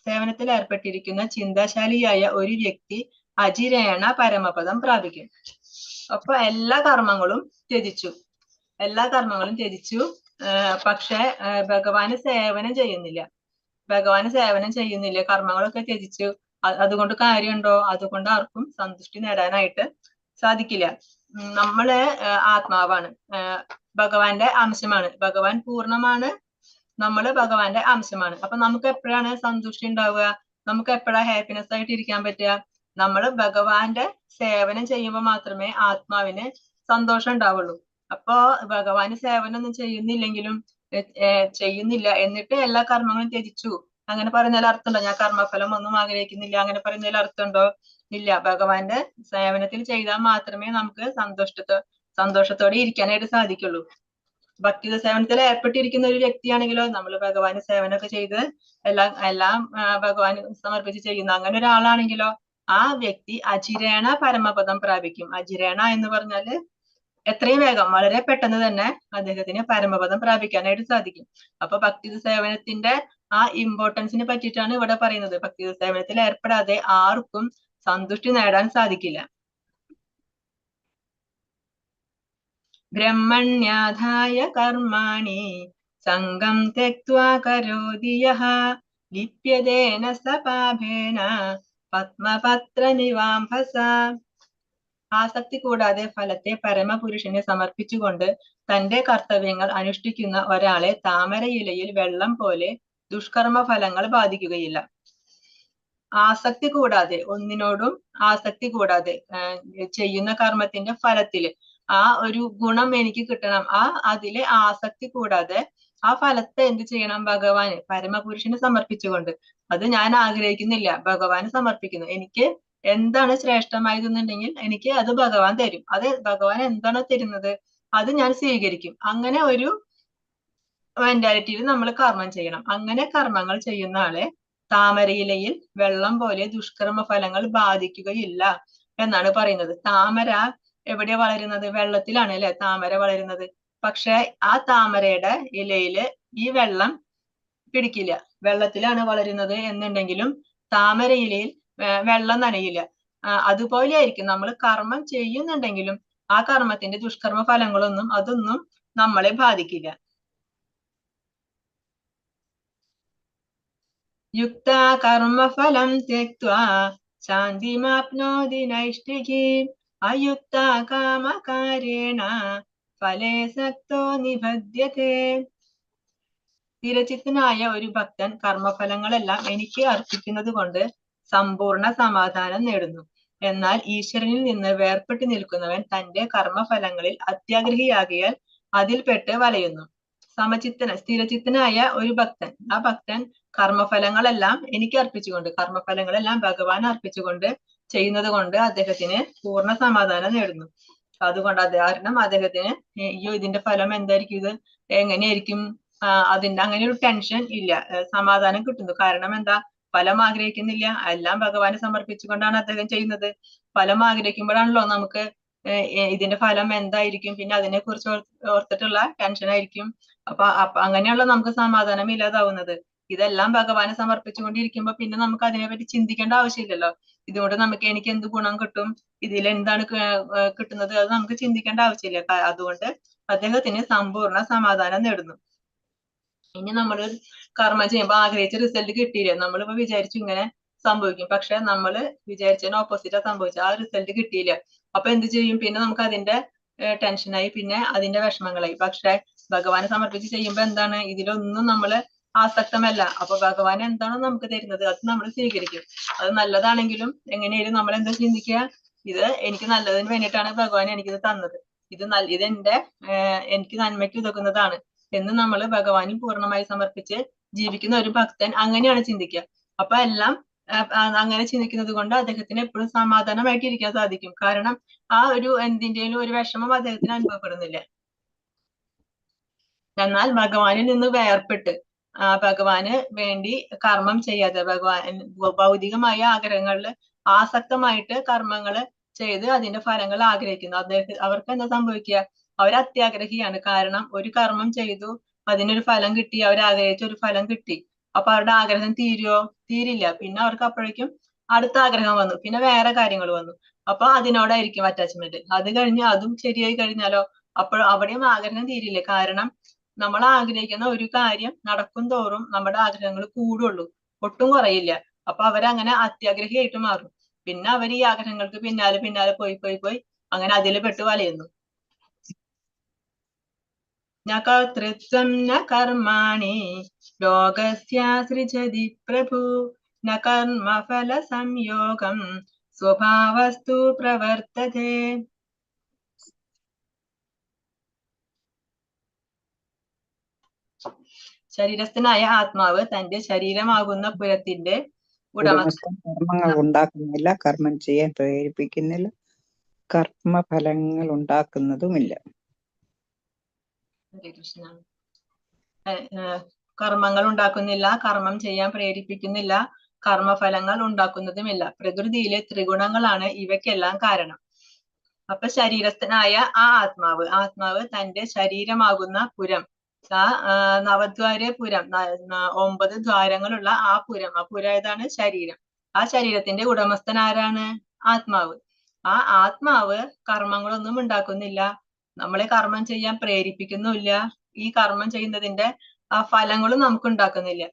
സേവനത്തിൽ ഏർപ്പെട്ടിരിക്കുന്ന ചിന്താശാലിയായ ഒരു വ്യക്തി അചിരേണ പരമപദം പ്രാപിക്കും. അപ്പൊ എല്ലാ കർമ്മങ്ങളും ത്യജിച്ചു. പക്ഷെ ഭഗവാന് സേവനം ചെയ്യുന്നില്ല. കർമ്മങ്ങളൊക്കെ ത്യജിച്ചു. അതുകൊണ്ട് കാര്യമുണ്ടോ? അതുകൊണ്ട് ആർക്കും സന്തുഷ്ടി നേടാനായിട്ട് സാധിക്കില്ല. നമ്മള് ആത്മാവാണ്, ഭഗവാന്റെ അംശമാണ്, ഭഗവാൻ പൂർണ്ണമാണ്, നമ്മള് ഭഗവാന്റെ അംശമാണ്. അപ്പൊ നമുക്ക് എപ്പോഴാണ് സന്തുഷ്ടി ഉണ്ടാവുക? നമുക്ക് എപ്പോഴാണ് ഹാപ്പിനെസ് ആയിട്ട് ഇരിക്കാൻ പറ്റുക? നമ്മള് ഭഗവാന്റെ സേവനം ചെയ്യുമ്പോൾ മാത്രമേ ആത്മാവിന് സന്തോഷം ഉണ്ടാവുള്ളൂ. അപ്പോ ഭഗവാന് സേവനം ഒന്നും ചെയ്യുന്നില്ല എന്നിട്ട് എല്ലാ കർമ്മങ്ങളും ത്യജിച്ചു അങ്ങനെ പറയുന്നതിൽ അർത്ഥമുണ്ടോ? ഞാൻ കർമ്മഫലം ഒന്നും ആഗ്രഹിക്കുന്നില്ല അങ്ങനെ പറയുന്നതിൽ അർത്ഥമുണ്ടോ? ഇല്ല. ഭഗവാന്റെ സേവനത്തിൽ ചെയ്താൽ മാത്രമേ നമുക്ക് സന്തോഷത്തോടെ ഇരിക്കാനായിട്ട് സാധിക്കുള്ളൂ. ഭക്തിയുത സേവനത്തിൽ ഏർപ്പെട്ടിരിക്കുന്ന ഒരു വ്യക്തിയാണെങ്കിലോ, നമ്മൾ ഭഗവാന് സേവനമൊക്കെ ചെയ്ത് എല്ലാം ഭഗവാന് സമർപ്പിച്ച് ചെയ്യുന്ന അങ്ങനെ ഒരാളാണെങ്കിലോ ആ വ്യക്തി അചിരേണ പരമപദം പ്രാപിക്കും. അചിരേണ എന്ന് പറഞ്ഞാല് എത്രയും വേഗം, വളരെ പെട്ടെന്ന് തന്നെ അദ്ദേഹത്തിന് പരമപദം പ്രാപിക്കാനായിട്ട് സാധിക്കും. അപ്പൊ ഭക്തിയുത സേവനത്തിന്റെ ആ ഇമ്പോർട്ടൻസിനെ പറ്റിയിട്ടാണ് ഇവിടെ പറയുന്നത്. ഭക്തിയുത സേവനത്തിൽ ഏർപ്പെടാതെ ആർക്കും സന്തുഷ്ടി നേടാൻ സാധിക്കില്ല. ബ്രഹ്മണ്യാധായ കർമാണി സംഗം ത്യക്ത്വാ കരോതി യഃ ലിപ്യതേന സപാഭേന പത്മപത്ര നിവാംഭസ. ആസക്തി കൂടാതെ ഫലത്തെ പരമപുരുഷനെ സമർപ്പിച്ചുകൊണ്ട് തന്റെ കർത്തവ്യങ്ങൾ അനുഷ്ഠിക്കുന്ന ഒരാളെ താമരയിലയിൽ വെള്ളം പോലെ ദുഷ്കർമ്മ ഫലങ്ങൾ ബാധിക്കുകയില്ല. ഒന്നിനോടും ആസക്തി കൂടാതെ ചെയ്യുന്ന കർമ്മത്തിന്റെ ഫലത്തില് ആ ഒരു ഗുണം എനിക്ക് കിട്ടണം, അതിലെ ആസക്തി കൂടാതെ ആ ഫലത്തെ എന്ത് ചെയ്യണം? ഭഗവാന് പരമപുരുഷന് സമർപ്പിച്ചുകൊണ്ട്. അത് ഞാൻ ആഗ്രഹിക്കുന്നില്ല, ഭഗവാന് സമർപ്പിക്കുന്നു. എനിക്ക് എന്താണ് ശ്രേഷ്ഠമായതെന്നുണ്ടെങ്കിൽ എനിക്ക് അത് ഭഗവാൻ തരും. അത് ഭഗവാൻ എന്താണോ തരുന്നത് അത് ഞാൻ സ്വീകരിക്കും. അങ്ങനെ ഒരു മെന്റാലിറ്റിയിൽ നമ്മൾ കർമ്മം ചെയ്യണം. അങ്ങനെ കർമ്മങ്ങൾ ചെയ്യുന്ന ആളെ താമരയിലയിൽ വെള്ളം പോലെ ദുഷ്കർമ്മ ഫലങ്ങൾ ബാധിക്കുകയില്ല എന്നാണ് പറയുന്നത്. താമര എവിടെയാ വളരുന്നത്? വെള്ളത്തിലാണ് അല്ലെ താമര വളരുന്നത്. പക്ഷെ ആ താമരയുടെ ഇലയില് ഈ വെള്ളം പിടിക്കില്ല. വെള്ളത്തിലാണ് വളരുന്നത് എന്നുണ്ടെങ്കിലും താമര ഇലയിൽ വെള്ളം നനയില്ല. അതുപോലെ ആയിരിക്കും നമ്മൾ കർമ്മം ചെയ്യുന്നുണ്ടെങ്കിലും ആ കർമ്മത്തിന്റെ ദുഷ്കർമ്മ ഫലങ്ങളൊന്നും അതൊന്നും നമ്മളെ ബാധിക്കില്ല. യുക്ത കർമ്മഫലം ത്യക്ത്വാ ശാന്തിമാപ്നോതി നൈഷ്ഠികീം അയുക്ത കാമകാരേണ ഫലേ സക്തോ നിബധ്യതേ. സ്ഥിരചിത്തനായ ഒരു ഭക്തൻ കർമ്മഫലങ്ങളെല്ലാം എനിക്ക് അർപ്പിക്കുന്നത് കൊണ്ട് സമ്പൂർണ്ണ സമാധാനം നേടുന്നു. എന്നാൽ ഈശ്വരനിൽ നിന്ന് വേർപെട്ടു നിൽക്കുന്നവൻ തന്റെ കർമ്മഫലങ്ങളിൽ അത്യാഗ്രഹിയാകിയാൽ അതിൽപ്പെട്ട് വലയുന്നു. സ്ഥിരചിത്തനായ ഒരു ഭക്തൻ, ആ ഭക്തൻ കർമ്മഫലങ്ങളെല്ലാം എനിക്ക് അർപ്പിച്ചുകൊണ്ട്, കർമ്മഫലങ്ങളെല്ലാം ഭഗവാൻ അർപ്പിച്ചുകൊണ്ട് ചെയ്യുന്നത് കൊണ്ട് അദ്ദേഹത്തിന് പൂർണ്ണ സമാധാനം നേടുന്നു. അതുകൊണ്ട് കാരണം അദ്ദേഹത്തിന് അയ്യോ ഇതിന്റെ ഫലം എന്തായിരിക്കും, ഇത് എങ്ങനെയായിരിക്കും, അതിന്റെ അങ്ങനെ ഒരു ടെൻഷൻ ഇല്ല, സമാധാനം കിട്ടുന്നു. കാരണം എന്താ? ഫലം ആഗ്രഹിക്കുന്നില്ല, എല്ലാം ഭഗവാന് സമർപ്പിച്ചുകൊണ്ടാണ് അദ്ദേഹം ചെയ്യുന്നത്. ഫലം ആഗ്രഹിക്കുമ്പോഴാണല്ലോ നമുക്ക് ഇതിന്റെ ഫലം എന്തായിരിക്കും, പിന്നെ അതിനെ കുറിച്ച് ഓർത്തിട്ടുള്ള ടെൻഷൻ ആയിരിക്കും. അപ്പൊ അങ്ങനെയുള്ള നമുക്ക് സമാധാനം ഇല്ലാതാവുന്നത്. ഇതെല്ലാം ഭഗവാനെ സമർപ്പിച്ചുകൊണ്ടിരിക്കുമ്പോ പിന്നെ നമുക്ക് അതിനെപ്പറ്റി ചിന്തിക്കേണ്ട ആവശ്യമില്ലല്ലോ. ഇതുകൊണ്ട് എനിക്ക് എന്ത് ഗുണം കിട്ടും, ഇതിൽ എന്താണ് കിട്ടുന്നത്, അത് നമുക്ക് ചിന്തിക്കേണ്ട ആവശ്യമില്ല. അതുകൊണ്ട് അദ്ദേഹത്തിന് സമ്പൂർണ്ണ സമാധാനം നേടുന്നു. ഇനി നമ്മൾ കർമ്മം ചെയ്യുമ്പോൾ ആഗ്രഹിച്ച റിസൾട്ട് കിട്ടിയില്ല, നമ്മളിപ്പോ വിചാരിച്ചു ഇങ്ങനെ സംഭവിക്കും, പക്ഷെ നമ്മൾ വിചാരിച്ചതിന് ഓപ്പോസിറ്റാ സംഭവിച്ചത്, ആ റിസൾട്ട് കിട്ടിയില്ല. അപ്പൊ എന്ത് ചെയ്യും? പിന്നെ നമുക്ക് അതിന്റെ ടെൻഷനായി, പിന്നെ അതിന്റെ വിഷമങ്ങളായി. പക്ഷെ ഭഗവാനെ സമർപ്പിച്ച് ചെയ്യുമ്പോ എന്താണ്? ഇതിലൊന്നും നമ്മള് ആസക്തമല്ല. അപ്പൊ ഭഗവാൻ എന്താണോ നമുക്ക് തരുന്നത് അത് നമ്മൾ സ്വീകരിക്കും. അത് നല്ലതാണെങ്കിലും എങ്ങനെയായാലും നമ്മൾ എന്താ ചിന്തിക്കുക? ഇത് എനിക്ക് നല്ലതിന് വേണ്ടിയിട്ടാണ് ഭഗവാൻ എനിക്കിത് തന്നത്, ഇത് എനിക്ക് നന്മയ്ക്ക് ഉതകുന്നതാണ്. എന്ന് നമ്മൾ ഭഗവാനിൽ പൂർണ്ണമായി സമർപ്പിച്ച് ജീവിക്കുന്ന ഒരു ഭക്തൻ അങ്ങനെയാണ് ചിന്തിക്കുക. അപ്പൊ എല്ലാം അങ്ങനെ ചിന്തിക്കുന്നത് കൊണ്ട് അദ്ദേഹത്തിന് എപ്പോഴും സമാധാനമായിട്ട് ഇരിക്കാൻ സാധിക്കും. കാരണം ആ ഒരു എന്തിന്റെയും ഒരു വിഷമം അദ്ദേഹത്തിന് അനുഭവപ്പെടുന്നില്ല. എന്നാൽ ഭഗവാനിൽ നിന്ന് വേർപെട്ട് ഭഗവാന് വേണ്ടി കർമ്മം ചെയ്യാതെ ഭൗതികമായ ആഗ്രഹങ്ങളിൽ ആസക്തമായിട്ട് കർമ്മങ്ങൾ ചെയ്ത് അതിന്റെ ഫലങ്ങൾ ആഗ്രഹിക്കുന്നു. അവർക്ക് എന്താ സംഭവിക്കുക? അവർ അത്യാഗ്രഹിയാണ്. കാരണം ഒരു കർമ്മം ചെയ്തു, അതിനൊരു ഫലം കിട്ടി, അവർ ആഗ്രഹിച്ച ഒരു ഫലം കിട്ടി. അപ്പൊ അവരുടെ ആഗ്രഹം തീരുവോ? തീരില്ല. പിന്നെ അവർക്ക് അപ്പോഴേക്കും അടുത്ത ആഗ്രഹം വന്നു, പിന്നെ വേറെ കാര്യങ്ങൾ വന്നു. അപ്പൊ അതിനോടായിരിക്കും അറ്റാച്ച്മെന്റ്. അത് കഴിഞ്ഞ് അതും ശരിയായി കഴിഞ്ഞാലോ അപ്പോൾ അവിടെയും ആഗ്രഹം തീരില്ല. കാരണം നമ്മൾ ആഗ്രഹിക്കുന്ന ഒരു കാര്യം നടക്കും തോറും നമ്മുടെ ആഗ്രഹങ്ങൾ കൂടുള്ളൂ, ഒട്ടും കുറയില്ല. അപ്പൊ അവരങ്ങനെ അത്യാഗ്രഹിയായിട്ട് മാറും. പിന്നെ അവർ ഈ ആഗ്രഹങ്ങൾക്ക് പിന്നാലെ പിന്നാലെ പോയി അങ്ങനെ അതിൽ പെട്ട് വലയുന്നു. ന കർത്തൃത്വം ന കർമാണി ലോകസ്യ സൃജതി പ്രഭു ന കർമ്മഫല സംയോഗം സ്വഭാവസ്തു പ്രവർത്തതേ. ശരീരസ്ഥനായ ആത്മാവ് തന്റെ ശരീരമാകുന്ന പുരത്തിന്റെ ഉടമസ്ഥൻ. കർമ്മങ്ങൾ ഉണ്ടാക്കുന്നില്ല, കർമ്മം ചെയ്യാൻ പ്രേരിപ്പിക്കുന്നില്ല, കർമ്മഫലങ്ങൾ ഉണ്ടാക്കുന്നതുമില്ല. ഹരേ കൃഷ്ണ. കർമ്മങ്ങൾ ഉണ്ടാക്കുന്നില്ല, കർമ്മം ചെയ്യാൻ പ്രേരിപ്പിക്കുന്നില്ല, കർമ്മഫലങ്ങൾ ഉണ്ടാക്കുന്നതുമില്ല. പ്രകൃതിയിലെ ത്രിഗുണങ്ങളാണ് ഇവയ്ക്കെല്ലാം കാരണം. അപ്പൊ ശരീരസ്ഥനായ ആ ആത്മാവ് തന്റെ ശരീരമാകുന്ന പുരം, നവദ്വാരപുരം, 9 ദ്വാരങ്ങളുള്ള ആ പുരം ഏതാണ്? ശരീരം. ആ ശരീരത്തിന്റെ ഉടമസ്ഥൻ ആരാണ്? ആത്മാവ്. ആ ആത്മാവ് കർമ്മങ്ങളൊന്നും ഉണ്ടാക്കുന്നില്ല, നമ്മളെ കർമ്മം ചെയ്യാൻ പ്രേരിപ്പിക്കുന്നുമില്ല, ഈ കർമ്മം ചെയ്യുന്നതിന്റെ ആ ഫലങ്ങളും നമുക്ക് ഉണ്ടാക്കുന്നില്ല.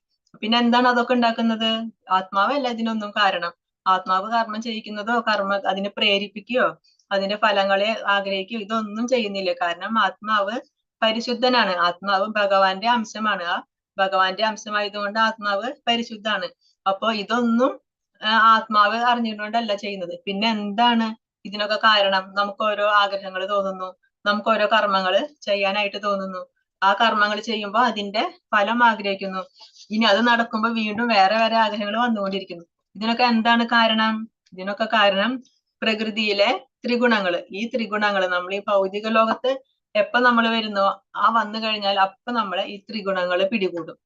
പിന്നെ എന്താണ് അതൊക്കെ ഉണ്ടാക്കുന്നത്? ആത്മാവല്ല ഇതിനൊന്നും കാരണം. ആത്മാവ് കർമ്മം ചെയ്യിക്കുന്നതോ അതിനെ പ്രേരിപ്പിക്കുകയോ അതിന്റെ ഫലങ്ങളെ ആഗ്രഹിക്കുകയോ ഇതൊന്നും ചെയ്യുന്നില്ല. കാരണം ആത്മാവ് പരിശുദ്ധനാണ്. ആത്മാവ് ഭഗവാന്റെ അംശമാണ്. ആ ഭഗവാന്റെ അംശമായതുകൊണ്ട് ആത്മാവ് പരിശുദ്ധാണ്. അപ്പൊ ഇതൊന്നും ആത്മാവ് അറിഞ്ഞുകൊണ്ടല്ല ചെയ്യുന്നത്. പിന്നെ എന്താണ് ഇതിനൊക്കെ കാരണം? നമുക്ക് ഓരോ ആഗ്രഹങ്ങൾ തോന്നുന്നു, നമുക്ക് ഓരോ കർമ്മങ്ങൾ ചെയ്യാനായിട്ട് തോന്നുന്നു. ആ കർമ്മങ്ങൾ ചെയ്യുമ്പോൾ അതിന്റെ ഫലം ആഗ്രഹിക്കുന്നു. ഇനി അത് നടക്കുമ്പോൾ വീണ്ടും വേറെ വേറെ ആഗ്രഹങ്ങൾ വന്നുകൊണ്ടിരിക്കുന്നു. ഇതിനൊക്കെ എന്താണ് കാരണം? ഇതിനൊക്കെ കാരണം പ്രകൃതിയിലെ ത്രിഗുണങ്ങൾ. ഈ ത്രിഗുണങ്ങൾ നമ്മൾ ഈ ഭൗതിക ലോകത്ത് എപ്പോ നമ്മൾ വരുന്നോ ആ വന്നു കഴിഞ്ഞാൽ അപ്പൊ നമ്മളെ ഈ ത്രിഗുണങ്ങൾ പിടികൂടും.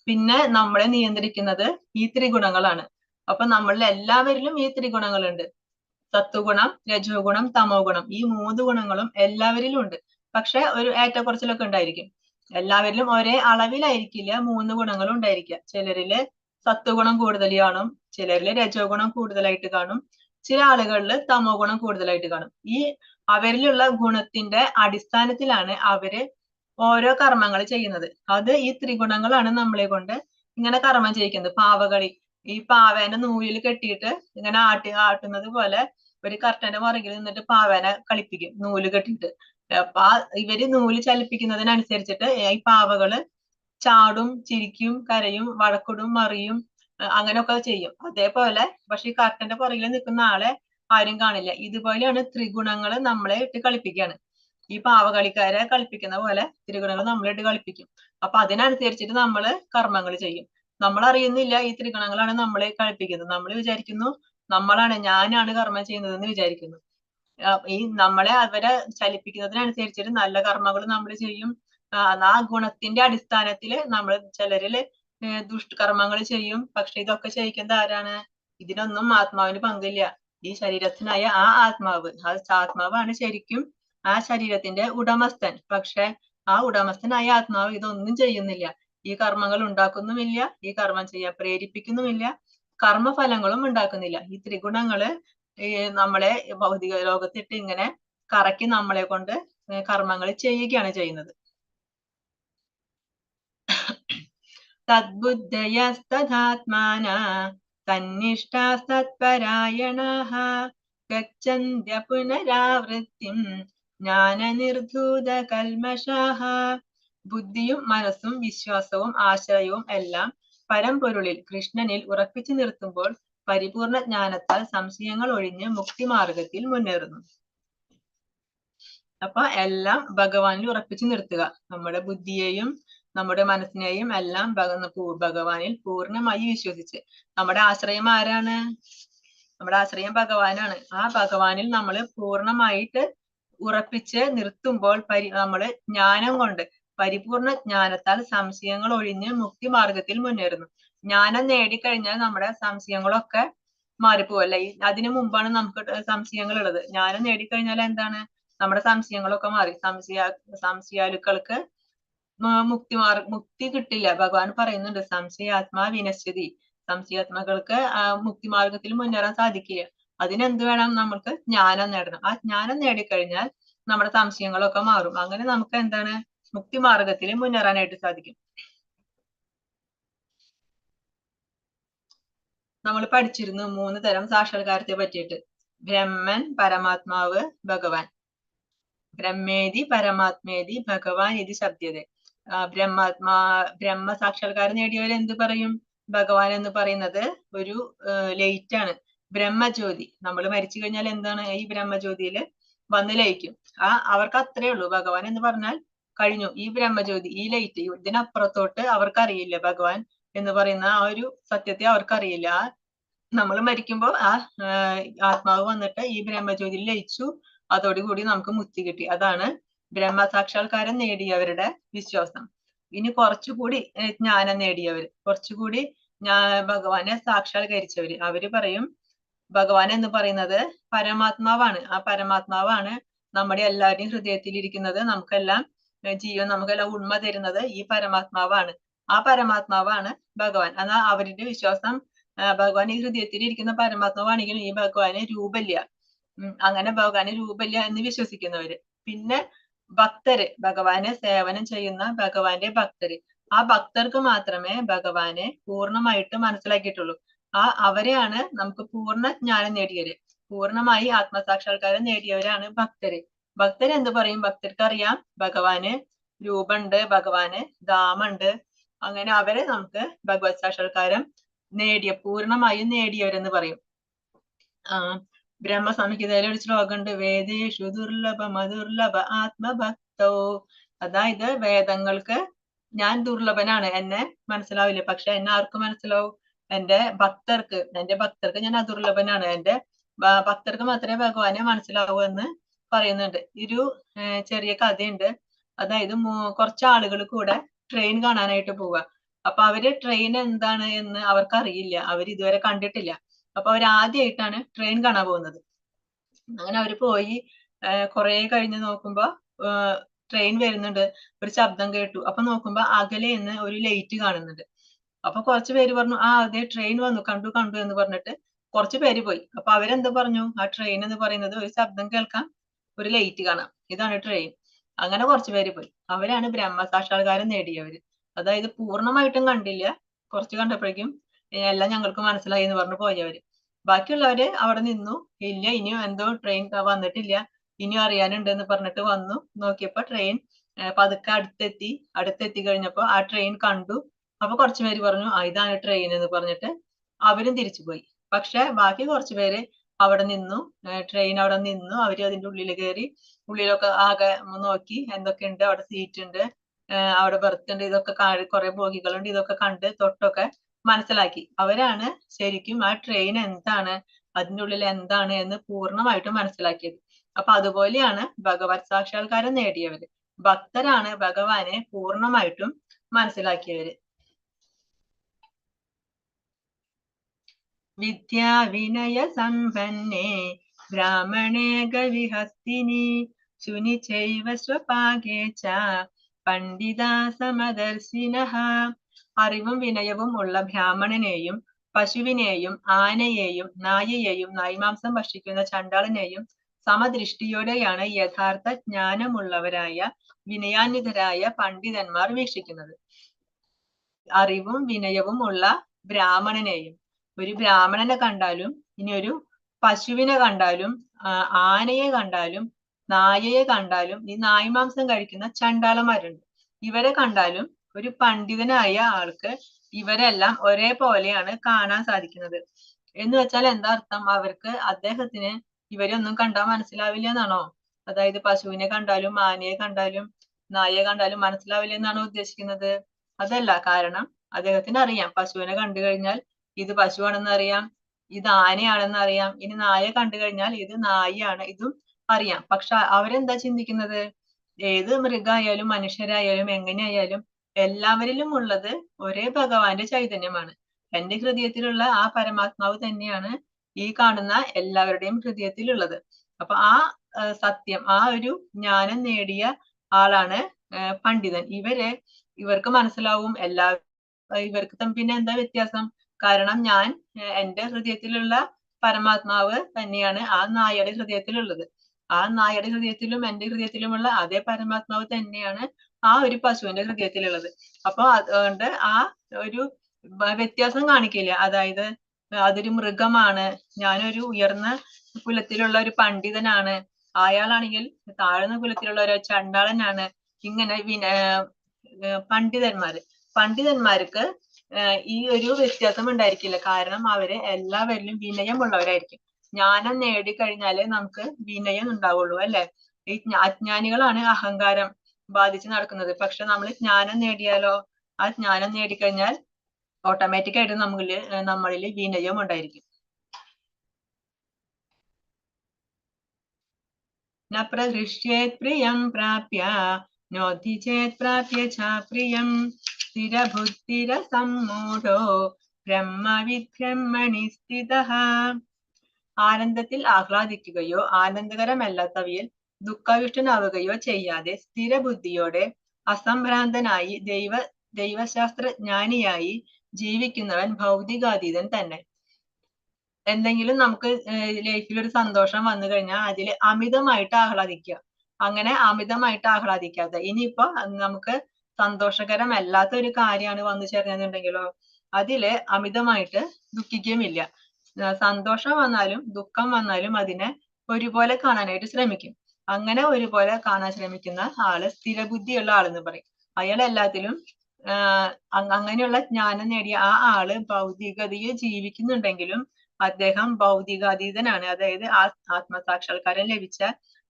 പിന്നെ നമ്മളെ നിയന്ത്രിക്കുന്നത് ഈ ത്രിഗുണങ്ങളാണ്. അപ്പൊ നമ്മളിൽ എല്ലാവരിലും ഈ ത്രിഗുണങ്ങളുണ്ട്. സത്വഗുണം, രജോ ഗുണം, തമോ ഗുണം, ഈ 3 ഗുണങ്ങളും എല്ലാവരിലും ഉണ്ട്. പക്ഷെ ഒരു ഏറ്റക്കുറച്ചിലൊക്കെ ഉണ്ടായിരിക്കും. എല്ലാവരിലും ഒരേ അളവിലായിരിക്കില്ല 3 ഗുണങ്ങളും ഉണ്ടായിരിക്കുക. ചിലരില് സത്വഗുണം കൂടുതൽ കാണും, ചിലരില് രജോ ഗുണം കൂടുതലായിട്ട് കാണും, ചില ആളുകളിൽ തമോ ഗുണം കൂടുതലായിട്ട് കാണും. ഈ അവരിലുള്ള ഗുണത്തിന്റെ അടിസ്ഥാനത്തിലാണ് അവര് ഓരോ കർമ്മങ്ങൾ ചെയ്യുന്നത്. അത് ഈ ത്രിഗുണങ്ങളാണ് നമ്മളെ കൊണ്ട് ഇങ്ങനെ കർമ്മം ചെയ്യിക്കുന്നത്. പാവകളി, ഈ പാവേനെ നൂലിൽ കെട്ടിയിട്ട് ഇങ്ങനെ ആട്ടുന്നത് പോലെ ഒരു കർട്ടന്റെ പുറകിൽ നിന്നിട്ട് പാവേനെ കളിപ്പിക്കും നൂല് കെട്ടിയിട്ട്. അപ്പൊ ഇവര് നൂല് ചലിപ്പിക്കുന്നതിനനുസരിച്ചിട്ട് ഈ പാവകള് ചാടും, ചിരിക്കും, കരയും, വഴക്കിടും, മറിയും, അങ്ങനെയൊക്കെ ചെയ്യും. അതേപോലെ പക്ഷെ ഈ കർട്ടന്റെ പുറകിൽ നിൽക്കുന്ന ആളെ ആരും കാണില്ല. ഇതുപോലെയാണ് ത്രിഗുണങ്ങൾ നമ്മളെ ഇട്ട് കളിപ്പിക്കുകയാണ്. ഈ പാവകളിക്കാരെ കളിപ്പിക്കുന്ന പോലെ ത്രിഗുണങ്ങൾ നമ്മളെ ഇട്ട് കളിപ്പിക്കും. അപ്പൊ അതിനനുസരിച്ചിട്ട് നമ്മള് കർമ്മങ്ങൾ ചെയ്യും. നമ്മൾ അറിയുന്നില്ല ഈ ത്രിഗുണങ്ങളാണ് നമ്മളെ കളിപ്പിക്കുന്നത്. നമ്മൾ വിചാരിക്കുന്നു ഞാനാണ് കർമ്മം ചെയ്യുന്നതെന്ന് വിചാരിക്കുന്നു. ഈ നമ്മളെ അവരെ ചലിപ്പിക്കുന്നതിനനുസരിച്ചിട്ട് നല്ല കർമ്മങ്ങൾ നമ്മൾ ചെയ്യും. ആ ഗുണത്തിന്റെ അടിസ്ഥാനത്തിൽ നമ്മൾ ചിലരില് ദുഷ്കർമ്മങ്ങൾ ചെയ്യും. പക്ഷെ ഇതൊക്കെ ചെയ്യിക്കുന്നത് ആരാണ്? ഇതിനൊന്നും ആത്മാവിന് പങ്കില്ല. ഈ ശരീരത്തിനായ ആ ആത്മാവാണ് ശരിക്കും ആ ശരീരത്തിന്റെ ഉടമസ്ഥൻ. പക്ഷെ ആ ഉടമസ്ഥനായ ആത്മാവ് ഇതൊന്നും ചെയ്യുന്നില്ല. ഈ കർമ്മങ്ങൾ ഉണ്ടാക്കുന്നുമില്ല, ഈ കർമ്മം ചെയ്യാൻ പ്രേരിപ്പിക്കുന്നുമില്ല, കർമ്മഫലങ്ങളും ഉണ്ടാക്കുന്നില്ല. ഈ ത്രിഗുണങ്ങള് നമ്മളെ ഭൗതിക ലോകത്തിട്ട് ഇങ്ങനെ കറക്കി നമ്മളെ കൊണ്ട് കർമ്മങ്ങൾ ചെയ്യുകയാണ് ചെയ്യുന്നത്. തദ്ബുദ്ധയസ്തഥാത്മാന തന്നിഷ്ഠാസ്തത്പരായണഃ ഗച്ഛന്ത്യ പുനരാവൃത്തിം ജ്ഞാനനിർധൂതകൽമഷാഃ. ബുദ്ധിയും മനസ്സും വിശ്വാസവും ആശ്രയവും എല്ലാം പരമ്പൊരുളിൽ കൃഷ്ണനിൽ ഉറപ്പിച്ചു നിർത്തുമ്പോൾ പരിപൂർണ ജ്ഞാനത്താൽ സംശയങ്ങൾ ഒഴിഞ്ഞ് മുക്തിമാർഗത്തിൽ മുന്നേറുന്നു. അപ്പൊ എല്ലാം ഭഗവാനിൽ ഉറപ്പിച്ചു നിർത്തുക. നമ്മുടെ ബുദ്ധിയെയും നമ്മുടെ മനസ്സിനെയും എല്ലാം ഭഗവാനിൽ പൂർണ്ണമായി വിശ്വസിച്ച്. നമ്മുടെ ആശ്രയം ആരാണ്? നമ്മുടെ ആശ്രയം ഭഗവാനാണ്. ആ ഭഗവാനിൽ നമ്മൾ പൂർണ്ണമായിട്ട് ഉറപ്പിച്ച് നിർത്തുമ്പോൾ നമ്മള് ജ്ഞാനം കൊണ്ട്, പരിപൂർണ ജ്ഞാനത്താൽ സംശയങ്ങൾ ഒഴിഞ്ഞ് മുക്തി മാർഗത്തിൽ മുന്നേറുന്നു. ജ്ഞാനം നേടിക്കഴിഞ്ഞാൽ നമ്മുടെ സംശയങ്ങളൊക്കെ മാറിപ്പോവല്ലേ. അതിനു മുമ്പാണ് നമുക്ക് സംശയങ്ങൾ ഉള്ളത്. ജ്ഞാനം നേടിക്കഴിഞ്ഞാൽ എന്താണ്? നമ്മുടെ സംശയങ്ങളൊക്കെ മാറി. സംശയാലുക്കൾക്ക് മുക്തി കിട്ടില്ല. ഭഗവാൻ പറയുന്നുണ്ട്, സംശയാത്മാ വിനശ്യതി. സംശയാത്മാക്കൾക്ക് മുക്തി മാർഗത്തിൽ മുന്നേറാൻ സാധിക്കില്ല. അതിനെന്ത് വേണം? നമ്മൾക്ക് ജ്ഞാനം നേടണം. ആ ജ്ഞാനം നേടിക്കഴിഞ്ഞാൽ നമ്മുടെ സംശയങ്ങളൊക്കെ മാറും. അങ്ങനെ നമുക്ക് എന്താണ്? മുക്തി മാർഗത്തിൽ മുന്നേറാനായിട്ട് സാധിക്കും. നമ്മൾ പഠിച്ചിരുന്നു 3 തരം സാക്ഷാത്കാരത്തെ പറ്റിയിട്ട്. ബ്രഹ്മൻ, പരമാത്മാവ്, ഭഗവാൻ. ബ്രഹ്മേതി പരമാത്മേതി ഭഗവാൻ ഇത് ശബ്ദത്തെ. ബ്രഹ്മ സാക്ഷാത്കാരം നേടിയവർ എന്ത് പറയും? ഭഗവാൻ എന്ന് പറയുന്നത് ഒരു ലൈറ്റ് ആണ്, ബ്രഹ്മജ്യോതി. നമ്മൾ മരിച്ചു കഴിഞ്ഞാൽ എന്താണ്? ഈ ബ്രഹ്മജ്യോതിയിൽ വന്ന് ലയിക്കും. അവർക്ക് അത്രേ ഉള്ളൂ. ഭഗവാൻ എന്ന് പറഞ്ഞാൽ കഴിഞ്ഞു. ഈ ബ്രഹ്മജ്യോതി, ഈ ലൈറ്റ്, ഇതിനപ്പുറത്തോട്ട് അവർക്കറിയില്ല. ഭഗവാൻ എന്ന് പറയുന്ന ആ ഒരു സത്യത്തെ അവർക്കറിയില്ല. നമ്മൾ മരിക്കുമ്പോ ആത്മാവ് വന്നിട്ട് ഈ ബ്രഹ്മജ്യോതിയിൽ ലയിച്ചു. അതോടുകൂടി നമുക്ക് മുക്തി കിട്ടി. അതാണ് ബ്രഹ്മസാക്ഷാത്കാരം നേടിയവരുടെ വിശ്വാസം. ഇനി കുറച്ചുകൂടി ജ്ഞാനം നേടിയവര്, കുറച്ചുകൂടി ഭഗവാനെ സാക്ഷാത്കരിച്ചവര്, അവര് പറയും ഭഗവാൻ എന്ന് പറയുന്നത് പരമാത്മാവാണ്. ആ പരമാത്മാവാണ് നമ്മുടെ എല്ലാവരുടെയും ഹൃദയത്തിൽ ഇരിക്കുന്നത്. നമുക്കെല്ലാം ജീവൻ, നമുക്കെല്ലാം ഉണ്മ തരുന്നത് ഈ പരമാത്മാവാണ്. ആ പരമാത്മാവാണ് ഭഗവാൻ. എന്നാൽ അവരുടെ വിശ്വാസം ഭഗവാൻ ഈ ഹൃദയത്തിൽ ഇരിക്കുന്ന പരമാത്മാവാണെങ്കിലും ഈ ഭഗവാന് രൂപമില്ല. അങ്ങനെ ഭഗവാന് രൂപമില്ല എന്ന് വിശ്വസിക്കുന്നവര്. പിന്നെ ഭക്തര്, ഭഗവാനെ സേവനം ചെയ്യുന്ന ഭഗവാന്റെ ഭക്തര്, ആ ഭക്തർക്ക് മാത്രമേ ഭഗവാനെ പൂർണ്ണമായിട്ട് മനസ്സിലാക്കിയിട്ടുള്ളൂ. അവരെയാണ് നമുക്ക് പൂർണ്ണ ജ്ഞാനം നേടിയവര്. പൂർണ്ണമായി ആത്മസാക്ഷാത്കാരം നേടിയവരാണ് ഭക്തര്. ഭക്തര് എന്ത് പറയും? ഭക്തർക്ക് അറിയാം ഭഗവാന് രൂപമുണ്ട്, ഭഗവാന് ധാമുണ്ട്. അങ്ങനെ അവരെ നമുക്ക് ഭഗവത് സാക്ഷാത്കാരം പൂർണ്ണമായും നേടിയവരെന്ന് പറയും. ബ്രഹ്മസംഹിതയിലെ ഒരു ശ്ലോകമുണ്ട്, വേദേഷു ദുർലഭ മധുർലഭ ആത്മഭക്തോ. അതായത് വേദങ്ങൾക്ക് ഞാൻ ദുർലഭനാണ്, എന്നെ മനസ്സിലാവില്ല. പക്ഷെ എന്നെ ആർക്ക് മനസ്സിലാവും? എന്റെ ഭക്തർക്ക് ഞാൻ അദുർലഭനാണ്. എന്റെ ഭക്തർക്ക് മാത്രമേ ഭഗവാനെ മനസ്സിലാവൂ എന്ന് പറയുന്നുണ്ട്. ഒരു ചെറിയ കഥയുണ്ട്. അതായത് കുറച്ച് ആളുകൾ കൂടെ ട്രെയിൻ കാണാനായിട്ട് പോവുക. അപ്പൊ അവര് ട്രെയിൻ എന്താണ് എന്ന് അവർക്ക് അറിയില്ല, അവർ ഇതുവരെ കണ്ടിട്ടില്ല. അപ്പൊ അവർ ആദ്യമായിട്ടാണ് ട്രെയിൻ കാണാൻ പോകുന്നത്. അങ്ങനെ അവര് പോയി കുറെ കഴിഞ്ഞ് നോക്കുമ്പോ ട്രെയിൻ വരുന്നുണ്ട്, ഒരു ശബ്ദം കേട്ടു. അപ്പൊ നോക്കുമ്പോ അകലെ നിന്ന് ഒരു ലൈറ്റ് കാണുന്നുണ്ട്. അപ്പൊ കുറച്ച് പേര് പറഞ്ഞു, അതെ ട്രെയിൻ വന്നു, കണ്ടു എന്ന് പറഞ്ഞിട്ട് കുറച്ച് പേര് പോയി. അപ്പൊ അവരെന്ത് പറഞ്ഞു? ആ ട്രെയിൻ എന്ന് പറയുന്നത് ഒരു ശബ്ദം കേൾക്കാം, ഒരു ലൈറ്റ് കാണാം, ഇതാണ് ട്രെയിൻ. അങ്ങനെ കുറച്ച് പേര് പോയി. അവരാണ് ബ്രഹ്മസാക്ഷാത്കാരം നേടിയവര്. അതായത് പൂർണ്ണമായിട്ടും കണ്ടില്ല, കുറച്ച് കണ്ടപ്പോഴേക്കും എല്ലാം ഞങ്ങൾക്ക് മനസ്സിലായി എന്ന് പറഞ്ഞു പോയവര്. ബാക്കിയുള്ളവര് അവിടെ നിന്നു, ഇല്ല ഇനിയും എന്തോ ട്രെയിൻ വന്നിട്ടില്ല, ഇനിയും അറിയാനുണ്ട് എന്ന് പറഞ്ഞിട്ട് വന്നു. നോക്കിയപ്പോ ട്രെയിൻ പതുക്കെ അടുത്തെത്തി കഴിഞ്ഞപ്പോ ആ ട്രെയിൻ കണ്ടു. അപ്പൊ കുറച്ചു പേര് പറഞ്ഞു, ഇതാണ് ട്രെയിൻ എന്ന് പറഞ്ഞിട്ട് അവരും തിരിച്ചു പോയി. പക്ഷെ ബാക്കി കുറച്ചു പേര് അവിടെ നിന്നു, ട്രെയിൻ അവിടെ നിന്നു. അവര് അതിന്റെ ഉള്ളിൽ കയറി, ഉള്ളിലൊക്കെ ആകെ നോക്കി, എന്തൊക്കെയുണ്ട്, അവിടെ സീറ്റ് ഉണ്ട്, അവിടെ ബെർത്ത് ഉണ്ട്, ഇതൊക്കെ കുറെ ബോഗികളുണ്ട്, ഇതൊക്കെ കണ്ട് തൊട്ടൊക്കെ മനസ്സിലാക്കി. അവരാണ് ശരിക്കും ആ ട്രെയിൻ എന്താണ്, അതിൻ്റെ ഉള്ളിൽ എന്താണ് എന്ന് പൂർണ്ണമായിട്ടും മനസ്സിലാക്കിയത്. അപ്പൊ അതുപോലെയാണ് ഭഗവത് സാക്ഷാത്കാരം നേടിയവര്. ഭക്തരാണ് ഭഗവാനെ പൂർണ്ണമായിട്ടും മനസ്സിലാക്കിയവര്. വിദ്യാ വിനയ സമ്പന്നേ ബ്രാഹ്മണേ ഗവിഹസ്തിനി ശുനി ചൈവ സ്വപാകേ ച പണ്ഡിതാ സമദർശിനഃ. അറിവും വിനയവും ഉള്ള ബ്രാഹ്മണനെയും പശുവിനെയും ആനയെയും നായയെയും നായ്മാംസം ഭക്ഷിക്കുന്ന ചണ്ടാളനെയും സമദൃഷ്ടിയോടെയാണ് യഥാർത്ഥ ജ്ഞാനമുള്ളവരായ വിനയാന്വിതരായ പണ്ഡിതന്മാർ വീക്ഷിക്കുന്നത്. അറിവും വിനയവും ഉള്ള ബ്രാഹ്മണനെയും, ഒരു ബ്രാഹ്മണനെ കണ്ടാലും, ഇനി ഒരു പശുവിനെ കണ്ടാലും, ആനയെ കണ്ടാലും, നായയെ കണ്ടാലും, ഈ നായ്മാംസം കഴിക്കുന്ന ചണ്ടാളന്മാരുണ്ട്, ഇവരെ കണ്ടാലും ഒരു പണ്ഡിതനായ ആൾക്ക് ഇവരെല്ലാം ഒരേപോലെയാണ് കാണാൻ സാധിക്കുന്നത്. എന്ന് വെച്ചാൽ എന്താ അർത്ഥം? അവർക്ക് അദ്ദേഹത്തിന് ഇവരൊന്നും കണ്ടാൽ മനസ്സിലാവില്ല എന്നാണോ? അതായത് പശുവിനെ കണ്ടാലും ആനയെ കണ്ടാലും നായയെ കണ്ടാലും മനസ്സിലാവില്ല എന്നാണ് ഉദ്ദേശിക്കുന്നത്? അതല്ല. കാരണം അദ്ദേഹത്തിന് അറിയാം, പശുവിനെ കണ്ടു കഴിഞ്ഞാൽ ഇത് പശുവാണെന്ന് അറിയാം, ഇത് ആനയാണെന്ന് അറിയാം. ഇനി നായയെ കണ്ടു കഴിഞ്ഞാൽ ഇത് നായയാണ്, ഇതും അറിയാം. പക്ഷെ അവരെന്താ ചിന്തിക്കുന്നത്? ഏത് മൃഗമായാലും മനുഷ്യരായാലും എങ്ങനെയായാലും എല്ലാവരിലും ഉള്ളത് ഒരേ ഭഗവാന്റെ ചൈതന്യമാണ്. എന്റെ ഹൃദയത്തിലുള്ള ആ പരമാത്മാവ് തന്നെയാണ് ഈ കാണുന്ന എല്ലാവരുടെയും ഹൃദയത്തിലുള്ളത്. അപ്പൊ ആ സത്യം, ആ ഒരു ജ്ഞാനം നേടിയ ആളാണ് പണ്ഡിതൻ. ഇവർക്ക് മനസ്സിലാവും ഇവർക്ക് പിന്നെ എന്താ വ്യത്യാസം? കാരണം ഞാൻ എന്റെ ഹൃദയത്തിലുള്ള പരമാത്മാവ് തന്നെയാണ് ആ നായയുടെ ഹൃദയത്തിലുള്ളത്. ആ നായയുടെ ഹൃദയത്തിലും എന്റെ ഹൃദയത്തിലുമുള്ള അതേ പരമാത്മാവ് തന്നെയാണ് ആ ഒരു പശുവിന്റെ ഹൃദയത്തിലുള്ളത്. അപ്പൊ അതുകൊണ്ട് ആ ഒരു വ്യത്യാസം കാണിക്കില്ല. അതായത് അതൊരു മൃഗമാണ്, ഞാനൊരു ഉയർന്ന കുലത്തിലുള്ള ഒരു പണ്ഡിതനാണ്, അയാളാണെങ്കിൽ താഴ്ന്ന കുലത്തിലുള്ള ഒരു ചണ്ടാളനാണ്. ഇങ്ങനെ പണ്ഡിതന്മാർക്ക് ഈ ഒരു വ്യത്യാസം ഉണ്ടായിരിക്കില്ല. കാരണം അവര് എല്ലാവരിലും വിനയമുള്ളവരായിരിക്കും. ജ്ഞാനം നേടിക്കഴിഞ്ഞാലേ നമുക്ക് വിനയം ഉണ്ടാവുള്ളൂ, അല്ലെ? ഈ അജ്ഞാനികളാണ് അഹങ്കാരം ബാധിച്ച് നടക്കുന്നത്. പക്ഷെ നമ്മൾ ജ്ഞാനം നേടിയാലോ? ആ ജ്ഞാനം നേടിക്കഴിഞ്ഞാൽ ഓട്ടോമാറ്റിക് ആയിട്ട് നമ്മളിൽ വിനയം ഉണ്ടായിരിക്കും. ന പ്രഹൃഷ്യേത് പ്രിയം പ്രാപ്യ നോധി ചേത് പ്രാപ്യ ച പ്രിയം സ്ഥിരബുദ്ധിരസമ്മൂഢോ ബ്രഹ്മവിദ്ബ്രഹ്മണി സ്ഥിതഃ. ആനന്ദത്തിൽ ആഹ്ലാദിക്കുകയോ ആനന്ദകരമല്ലാത്തവയിൽ ദുഃഖവിഷ്ടനാവുകയോ ചെയ്യാതെ സ്ഥിരബുദ്ധിയോടെ അസംഭ്രാന്തനായി ദൈവശാസ്ത്രജ്ഞാനിയായി ജീവിക്കുന്നവൻ ഭൗതികാതീതൻ തന്നെ. എന്തെങ്കിലും നമുക്ക് ലൈഫിൽ ഒരു സന്തോഷം വന്നു കഴിഞ്ഞാൽ അതിൽ അമിതമായിട്ട് ആഹ്ലാദിക്കുക. അങ്ങനെ അമിതമായിട്ട് ആഹ്ലാദിക്കാതെ, ഇനിയിപ്പോ നമുക്ക് സന്തോഷകരമല്ലാത്ത ഒരു കാര്യമാണ് വന്നു ചേർന്നെന്നുണ്ടെങ്കിലോ അതില് അമിതമായിട്ട് ദുഃഖിക്കുകയുമില്ല. സന്തോഷം വന്നാലും ദുഃഖം വന്നാലും അതിനെ ഒരുപോലെ കാണാനായിട്ട് ശ്രമിക്കും. അങ്ങനെ ഒരുപോലെ കാണാൻ ശ്രമിക്കുന്ന ആള് സ്ഥിരബുദ്ധിയുള്ള ആളെന്ന് പറയും. അയാൾ എല്ലാത്തിലും അങ്ങനെയുള്ള ജ്ഞാനം നേടിയ ആ ആള് ഭൗതികതയിൽ ജീവിക്കുന്നുണ്ടെങ്കിലും അദ്ദേഹം ഭൗതികാതീതനാണ്. അതായത് ആത്മസാക്ഷാത്കാരം ലഭിച്ച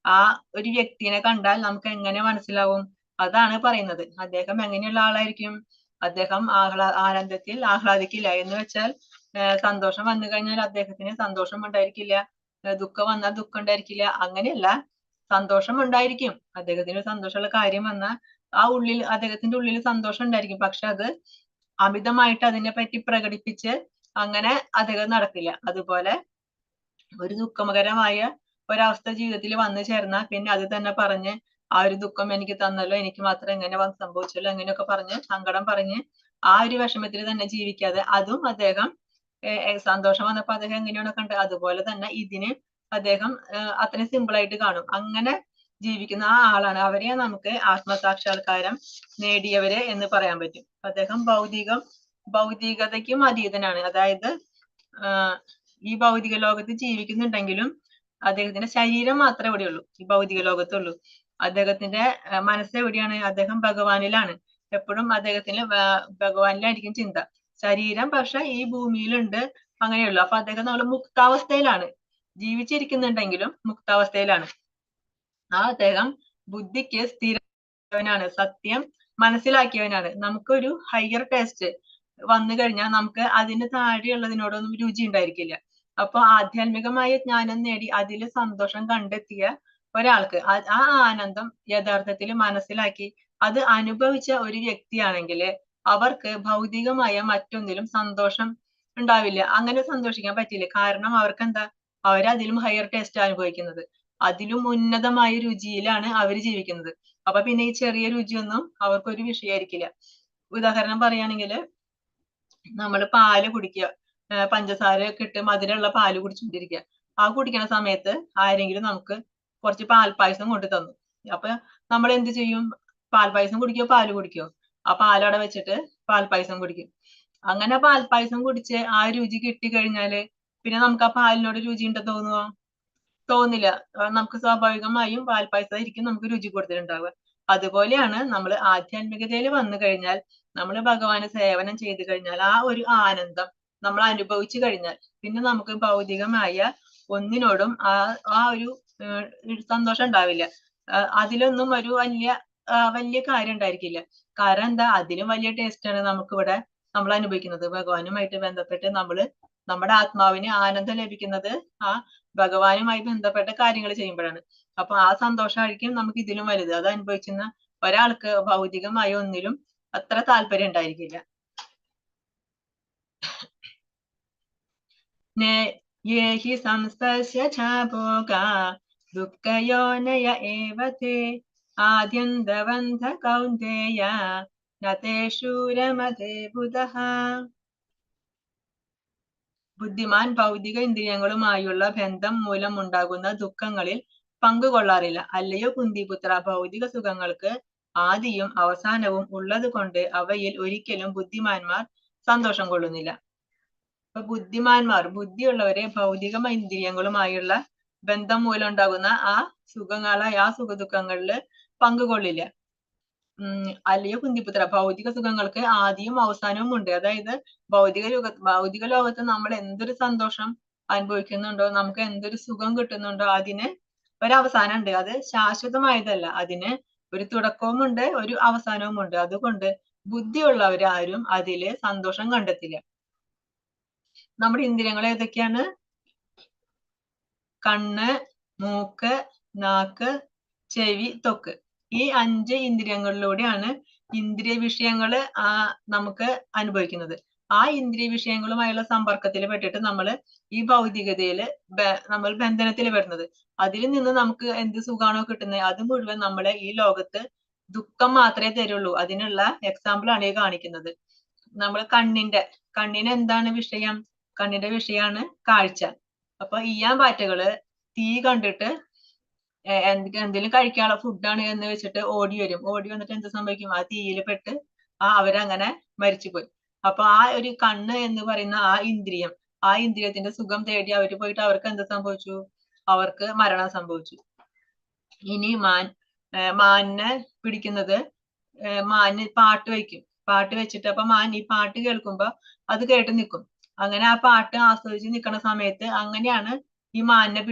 ആ ഒരു വ്യക്തിനെ കണ്ടാൽ നമുക്ക് എങ്ങനെ മനസ്സിലാവും? അതാണ് പറയുന്നത്. അദ്ദേഹം എങ്ങനെയുള്ള ആളായിരിക്കും? അദ്ദേഹം ആനന്ദത്തിൽ ആഹ്ലാദിക്കില്ല. എന്ന് വെച്ചാൽ സന്തോഷം വന്നു കഴിഞ്ഞാൽ അദ്ദേഹത്തിന് സന്തോഷം ഉണ്ടായിരിക്കില്ല, ദുഃഖം വന്നാൽ ദുഃഖം ഉണ്ടായിരിക്കില്ല. അങ്ങനെയല്ല, സന്തോഷം ഉണ്ടായിരിക്കും. അദ്ദേഹത്തിന് സന്തോഷമുള്ള കാര്യം വന്നാൽ അദ്ദേഹത്തിന്റെ ഉള്ളിൽ സന്തോഷം ഉണ്ടായിരിക്കും. പക്ഷെ അത് അമിതമായിട്ട് അതിനെ പറ്റി പ്രകടിപ്പിച്ച് അങ്ങനെ അദ്ദേഹം നടക്കില്ല. അതുപോലെ ഒരു ദുഃഖകരമായ ഒരവസ്ഥ ജീവിതത്തിൽ വന്നു ചേർന്നാൽ പിന്നെ അത് തന്നെ പറഞ്ഞ് ആ ഒരു ദുഃഖം എനിക്ക് തന്നല്ലോ, എനിക്ക് മാത്രം എങ്ങനെ സംഭവിച്ചല്ലോ, അങ്ങനെയൊക്കെ പറഞ്ഞ് സങ്കടം പറഞ്ഞ് ആ ഒരു വിഷമത്തിൽ തന്നെ ജീവിക്കാതെ, അതും അദ്ദേഹം സന്തോഷം വന്നപ്പോ അദ്ദേഹം എങ്ങനെയാണ് കണ്ടത് അതുപോലെ തന്നെ ഇതിന് അദ്ദേഹം അത്രയും സിമ്പിൾ ആയിട്ട് കാണും. അങ്ങനെ ജീവിക്കുന്ന ആ ആളാണ്, അവരെ നമുക്ക് ആത്മസാക്ഷാത്കാരം നേടിയവരെ എന്ന് പറയാൻ പറ്റും. അദ്ദേഹം ഭൗതികതയ്ക്കും അതീതനാണ്. അതായത് ഈ ഭൗതിക ലോകത്ത് ജീവിക്കുന്നുണ്ടെങ്കിലും അദ്ദേഹത്തിന്റെ ശരീരം മാത്രമേ ഇവിടെയുള്ളൂ, ഈ ഭൗതിക ലോകത്തുള്ളൂ. അദ്ദേഹത്തിന്റെ മനസ്സ് എവിടെയാണ്? അദ്ദേഹം ഭഗവാനിലാണ്. എപ്പോഴും അദ്ദേഹത്തിന് ഭഗവാനിലായിരിക്കും ചിന്ത. ശരീരം പക്ഷെ ഈ ഭൂമിയിലുണ്ട്, അങ്ങനെയുള്ളൂ. അപ്പൊ അദ്ദേഹം നമ്മൾ മുക്താവസ്ഥയിലാണ്, ജീവിച്ചിരിക്കുന്നുണ്ടെങ്കിലും മുക്താവസ്ഥയിലാണ്. അദ്ദേഹം ബുദ്ധിക്ക് സ്ഥിരവനാണ്, സത്യം മനസ്സിലാക്കിയവനാണ്. നമുക്കൊരു ഹയർ ടേസ്റ്റ് വന്നു കഴിഞ്ഞാൽ നമുക്ക് അതിന് താഴെയുള്ളതിനോടൊന്നും രുചി ഉണ്ടായിരിക്കില്ല. അപ്പൊ ആധ്യാത്മികമായ ജ്ഞാനം നേടി അതിൽ സന്തോഷം കണ്ടെത്തിയ ഒരാൾക്ക് ആ ആനന്ദം യഥാർത്ഥത്തിൽ മനസ്സിലാക്കി അത് അനുഭവിച്ച ഒരു വ്യക്തിയാണെങ്കിൽ അവർക്ക് ഭൗതികമായ മറ്റൊന്നിലും സന്തോഷം ഉണ്ടാവില്ല. അങ്ങനെ സന്തോഷിക്കാൻ പറ്റില്ല. കാരണം അവർക്ക് എന്താ? അവരതിലും ഹയർ ടേസ്റ്റ് അനുഭവിക്കുന്നത്, അതിലും ഉന്നതമായ രുചിയിലാണ് അവർ ജീവിക്കുന്നത്. അപ്പൊ പിന്നെ ഈ ചെറിയ രുചിയൊന്നും അവർക്കൊരു വിഷയമായിരിക്കില്ല. ഉദാഹരണം പറയുകയാണെങ്കിൽ നമ്മൾ പാല് കുടിക്കുക, പഞ്ചസാര ഒക്കെ ഇട്ട് മധുരമുള്ള പാല് കുടിച്ചുകൊണ്ടിരിക്കുക. ആ കുടിക്കുന്ന സമയത്ത് ആരെങ്കിലും നമുക്ക് കുറച്ച് പാൽപ്പായസം കൊണ്ടു തന്നു. അപ്പൊ നമ്മൾ എന്ത് ചെയ്യും? പാൽപ്പായസം കുടിക്കോ പാല് കുടിക്കോ? ആ പാലവിടെ വെച്ചിട്ട് പാൽപ്പായസം കുടിക്കും. അങ്ങനെ പാൽപ്പായസം കുടിച്ച് ആ രുചി കിട്ടിക്കഴിഞ്ഞാല് പിന്നെ നമുക്ക് ആ പാലിനോട് രുചി ഉണ്ടെന്ന് തോന്നുവോ? തോന്നില്ല. നമുക്ക് സ്വാഭാവികമായും പാൽപ്പായസമായിരിക്കും നമുക്ക് രുചി കൊടുത്തിട്ടുണ്ടാവുക. അതുപോലെയാണ് നമ്മൾ ആധ്യാത്മികതയിൽ വന്നു കഴിഞ്ഞാൽ, നമ്മൾ ഭഗവാന് സേവനം ചെയ്തു കഴിഞ്ഞാൽ ആ ഒരു ആനന്ദം നമ്മൾ അനുഭവിച്ചു കഴിഞ്ഞാൽ പിന്നെ നമുക്ക് ഭൗതികമായ ഒന്നിനോടും ആ ഒരു സന്തോഷം ഉണ്ടാവില്ല. അതിലൊന്നും ഒരു വലിയ കാര്യം ഉണ്ടായിരിക്കില്ല. കാരണം എന്താ, അതിലും വലിയ ടേസ്റ്റ് ആണ് നമുക്കിവിടെ നമ്മൾ അനുഭവിക്കുന്നത്. ഭഗവാനുമായിട്ട് ബന്ധപ്പെട്ട് നമ്മുടെ ആത്മാവിന് ആനന്ദം ലഭിക്കുന്നത് ആ ഭഗവാനുമായി ബന്ധപ്പെട്ട കാര്യങ്ങൾ ചെയ്യുമ്പോഴാണ്. അപ്പൊ ആ സന്തോഷമായിരിക്കും നമുക്ക് ഇതിലും വലുത്. അത് അനുഭവിക്കുന്ന ഒരാൾക്ക് ഭൗതികമായ ഒന്നിലും അത്ര താല്പര്യം ഉണ്ടായിരിക്കില്ല. ये हि संस्तस्य च भोगा दुःखयोनय एव ते आद्यन्तवन्त कौन्तेय न तेषु रमते बुधः. ബുദ്ധിമാൻ ഭൗതിക ഇന്ദ്രിയങ്ങളുമായുള്ള ബന്ധം മൂലമുണ്ടാകുന്ന ദുഃഖങ്ങളിൽ പങ്കുകൊള്ളാറില്ല. അല്ലയോ കുന്തിപുത്ര, ഭൗതിക സുഖങ്ങൾക്ക് ആദിയും അവസാനവും ഉള്ളത് കൊണ്ട് അവയിൽ ഒരിക്കലും ബുദ്ധിമാന്മാർ സന്തോഷം കൊള്ളുന്നില്ല. അപ്പൊ ബുദ്ധിയുള്ളവരെ ഭൗതിക ഇന്ദ്രിയങ്ങളുമായുള്ള ബന്ധം മൂലം ഉണ്ടാകുന്ന ആ സുഖദുഃഖങ്ങളില് പങ്കുകൊള്ളില്ല. അല്ലയോ കുന്തിപുത്ര, ഭൗതിക സുഖങ്ങൾക്ക് ആദിയും അവസാനവും ഉണ്ട്. അതായത് ഭൗതിക ലോകത്ത് നമ്മൾ എന്തൊരു സന്തോഷം അനുഭവിക്കുന്നുണ്ടോ, നമുക്ക് എന്തൊരു സുഖം കിട്ടുന്നുണ്ടോ, അതിന് ഒരവസാനം ഉണ്ട്. അത് ശാശ്വതമായതല്ല. അതിന് ഒരു തുടക്കവും ഉണ്ട്, ഒരു അവസാനവും ഉണ്ട്. അതുകൊണ്ട് ബുദ്ധിയുള്ളവരാരും അതില് സന്തോഷം കണ്ടെത്തില്ല. നമ്മുടെ ഇന്ദ്രിയങ്ങൾ ഏതൊക്കെയാണ്? കണ്ണ്, മൂക്ക്, നാക്ക്, ചെവി, ത്വക്ക്. ഈ 5 ഇന്ദ്രിയങ്ങളിലൂടെയാണ് ഇന്ദ്രിയ വിഷയങ്ങള് നമുക്ക് അനുഭവിക്കുന്നത്. ആ ഇന്ദ്രിയ വിഷയങ്ങളുമായുള്ള സമ്പർക്കത്തിൽ പെട്ടിട്ട് നമ്മൾ ഈ ഭൗതികതയില് നമ്മൾ ബന്ധനത്തിൽ വരുന്നത്. അതിൽ നിന്ന് നമുക്ക് എന്ത് സുഖാണോ കിട്ടുന്നത് അത് മുഴുവൻ നമ്മളെ ഈ ലോകത്ത് ദുഃഖം മാത്രമേ തരുള്ളൂ. അതിനുള്ള എക്സാമ്പിൾ ആണ് ഈ കാണിക്കുന്നത്. നമ്മൾ കണ്ണിന് എന്താണ് വിഷയം? കണ്ണിന്റെ വിഷയമാണ് കാഴ്ച. അപ്പൊ ഈയാമ്പാറ്റകള് തീ കണ്ടിട്ട് എന്തെങ്കിലും കഴിക്കാനുള്ള ഫുഡാണ് എന്ന് വെച്ചിട്ട് ഓടി വന്നിട്ട് എന്ത് സംഭവിക്കും? ആ തീയിൽ പെട്ട് അവരങ്ങനെ മരിച്ചുപോയി. അപ്പൊ ആ ഒരു കണ്ണ് എന്ന് പറയുന്ന ആ ഇന്ദ്രിയത്തിന്റെ സുഖം തേടി അവര് പോയിട്ട് അവർക്ക് എന്ത് സംഭവിച്ചു? അവർക്ക് മരണം സംഭവിച്ചു. ഇനി മാനിനെ പിടിക്കുന്നത്, മാന് പാട്ട് വെച്ചിട്ട് അപ്പൊ മാൻ ഈ പാട്ട് കേൾക്കുമ്പോ അത് കേട്ട് നിൽക്കും. അങ്ങനെ ആ പാട്ട് ആസ്വദിച്ച് നിൽക്കുന്ന സമയത്ത് അങ്ങനെയാണ് ഈ മാനിനെ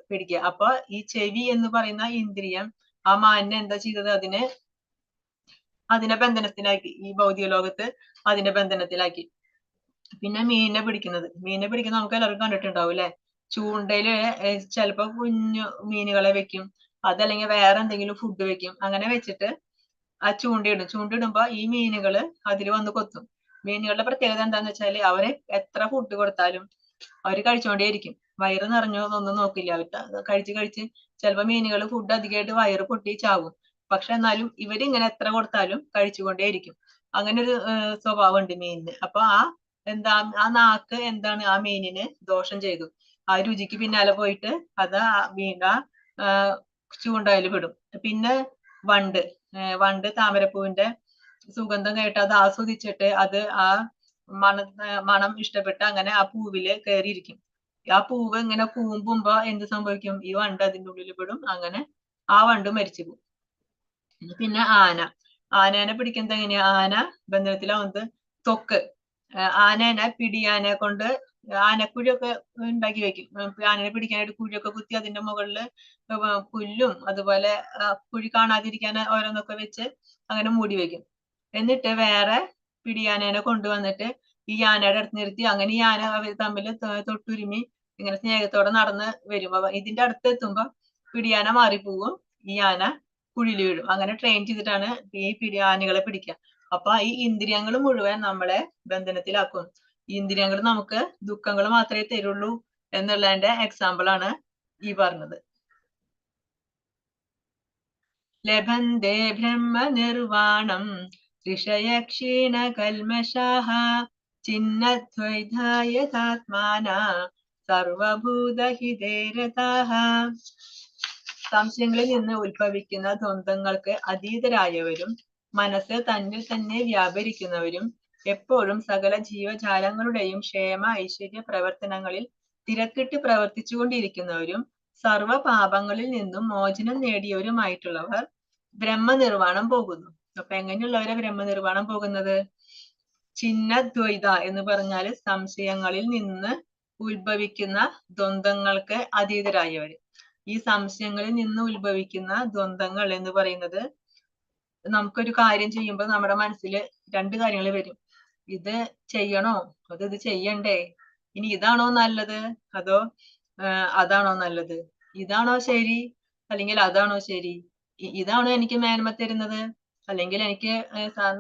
പിടിക്കുക. അപ്പൊ ഈ ചെവി എന്ന് പറയുന്ന ഇന്ദ്രിയം ആ മാനിനെ എന്താ ചെയ്തത്? അതിനെ ബന്ധനത്തിലാക്കി. ഈ ഭൗതിക ലോകത്ത് അതിന്റെ ബന്ധനത്തിലാക്കി. പിന്നെ മീനിനെ പിടിക്കുന്നത് നമുക്ക് എല്ലാവർക്കും കണ്ടിട്ടുണ്ടാവും അല്ലെ? ചൂണ്ടയില് ചിലപ്പോ കുഞ്ഞു മീനുകളെ വെക്കും, അതല്ലെങ്കിൽ വേറെ എന്തെങ്കിലും ഫുഡ് വെക്കും. അങ്ങനെ വെച്ചിട്ട് ആ ചൂണ്ടയിടുമ്പോ ഈ മീനുകള് അതിൽ വന്ന് കൊത്തും. മീനുകളുടെ പ്രത്യേകത എന്താന്ന് വെച്ചാല് അവരെ എത്ര ഫുഡ് കൊടുത്താലും അവര് കഴിച്ചോണ്ടേയിരിക്കും. വയറ് നിറഞ്ഞോന്നൊന്നും നോക്കില്ല. അവർ കഴിച്ച് ചിലപ്പോ മീനുകൾ ഫുഡ് അധികമായിട്ട് വയറ് പൊട്ടി ചാവും. പക്ഷെ എന്നാലും ഇവരിങ്ങനെ എത്ര കൊടുത്താലും കഴിച്ചുകൊണ്ടേയിരിക്കും. അങ്ങനെ ഒരു സ്വഭാവം ഉണ്ട് മീനിന്. അപ്പൊ ആ നാക്ക് എന്താണ്? ആ മീനിന് ദോഷം ചെയ്തു. ആ രുചിക്ക് പിന്നാലെ പോയിട്ട് അത് വീണ്ടും ചൂണ്ടയിൽ വിടും. പിന്നെ വണ്ട് താമരപ്പൂവിന്റെ സുഗന്ധം കേട്ട് അത് ആസ്വദിച്ചിട്ട് അത് ആ മണം ഇഷ്ടപ്പെട്ട് അങ്ങനെ ആ പൂവില് കയറിയിരിക്കും. ആ പൂവ് ഇങ്ങനെ കൂമ്പുമ്പോ എന്ത് സംഭവിക്കും? ഈ വണ്ട് അതിന്റെ ഉള്ളിൽ പെടും. അങ്ങനെ ആ വണ്ട് മരിച്ചു പോകും. പിന്നെ ആനേനെ പിടിക്കുന്നത് എങ്ങനെയാ? ആന ബന്ധനത്തിലാവുന്നത് ത്വക്ക്. ആനേനെ പിടിയാനെ കൊണ്ട് ആനക്കുഴിയൊക്കെ ഉണ്ടാക്കി വെക്കും. ആനനെ പിടിക്കാനായിട്ട് കുഴിയൊക്കെ കുത്തി അതിന്റെ മുകളില് പുല്ലും അതുപോലെ കുഴി കാണാതിരിക്കാൻ ഓരോന്നൊക്കെ വെച്ച് അങ്ങനെ മൂടി വെക്കും. എന്നിട്ട് വേറെ പിടിയാനേനെ കൊണ്ടുവന്നിട്ട് ഈ ആനയുടെ അടുത്ത് നിർത്തി അങ്ങനെ ഈ ആന അവർ തമ്മിൽ തൊട്ടുരുമി ഇങ്ങനെ സ്നേഹത്തോടെ നടന്ന് വരും. അപ്പൊ ഇതിന്റെ അടുത്ത് എത്തുമ്പോ പിടിയാന മാറിപ്പോവും, ഈ ആന കുഴിയിൽ വീഴും. അങ്ങനെ ട്രെയിൻ ചെയ്തിട്ടാണ് ഈ ആനകളെ പിടിക്കുക. അപ്പൊ ഈ ഇന്ദ്രിയങ്ങൾ മുഴുവൻ നമ്മളെ ബന്ധനത്തിലാക്കും. ഈ ഇന്ദ്രിയങ്ങൾ നമുക്ക് ദുഃഖങ്ങൾ മാത്രമേ തരുള്ളൂ എന്നുള്ളതിന്റെ എക്സാമ്പിൾ ആണ് ഈ പറഞ്ഞത്. ലഭന്തേ ബ്രഹ്മ നിർവാണം ഋഷയ ക്ഷീണ കൽമഷാഃ ചിന്നദ്വൈധായതാത്മാന സർവഭൂതഹിതേ രതാഃ. സംശയങ്ങളിൽ നിന്ന് ഉത്ഭവിക്കുന്ന ദ്വന്ദ്ങ്ങൾക്ക് അതീതരായവരും മനസ്സ് തന്നിൽ തന്നെ വ്യാപരിക്കുന്നവരും എപ്പോഴും സകല ജീവജാലങ്ങളുടെയും ക്ഷേമ ഐശ്വര്യ പ്രവർത്തനങ്ങളിൽ തിരക്കിട്ട് പ്രവർത്തിച്ചുകൊണ്ടിരിക്കുന്നവരും സർവ പാപങ്ങളിൽ നിന്നും മോചനം നേടിയവരുമായിട്ടുള്ളവർ ബ്രഹ്മനിർവാണം പോകുന്നു. അപ്പൊ എങ്ങനെയുള്ളവരെ ബ്രഹ്മനിർവാണം പോകുന്നത്? ചിന്നദ്വൈത എന്ന് പറഞ്ഞാല് സംശയങ്ങളിൽ നിന്ന് ഉത്ഭവിക്കുന്ന ദ്വന്ദ്ങ്ങൾക്ക് അതീതരായവര്. ഈ സംശയങ്ങളിൽ നിന്ന് ഉത്ഭവിക്കുന്ന ദ്വന്ദ്ങ്ങൾ എന്ന് പറയുന്നത്, നമുക്കൊരു കാര്യം ചെയ്യുമ്പോൾ നമ്മുടെ മനസ്സിൽ രണ്ട് കാര്യങ്ങൾ വരും. ഇത് ചെയ്യണോ, അതോ ഇത് ചെയ്യണ്ടേ, ഇനി ഇതാണോ നല്ലത്, അതോ അതാണോ നല്ലത്, ഇതാണോ ശരി അല്ലെങ്കിൽ അതാണോ ശരി, ഇതാണോ എനിക്ക് മേന്മ തരുന്നത് അല്ലെങ്കിൽ എനിക്ക്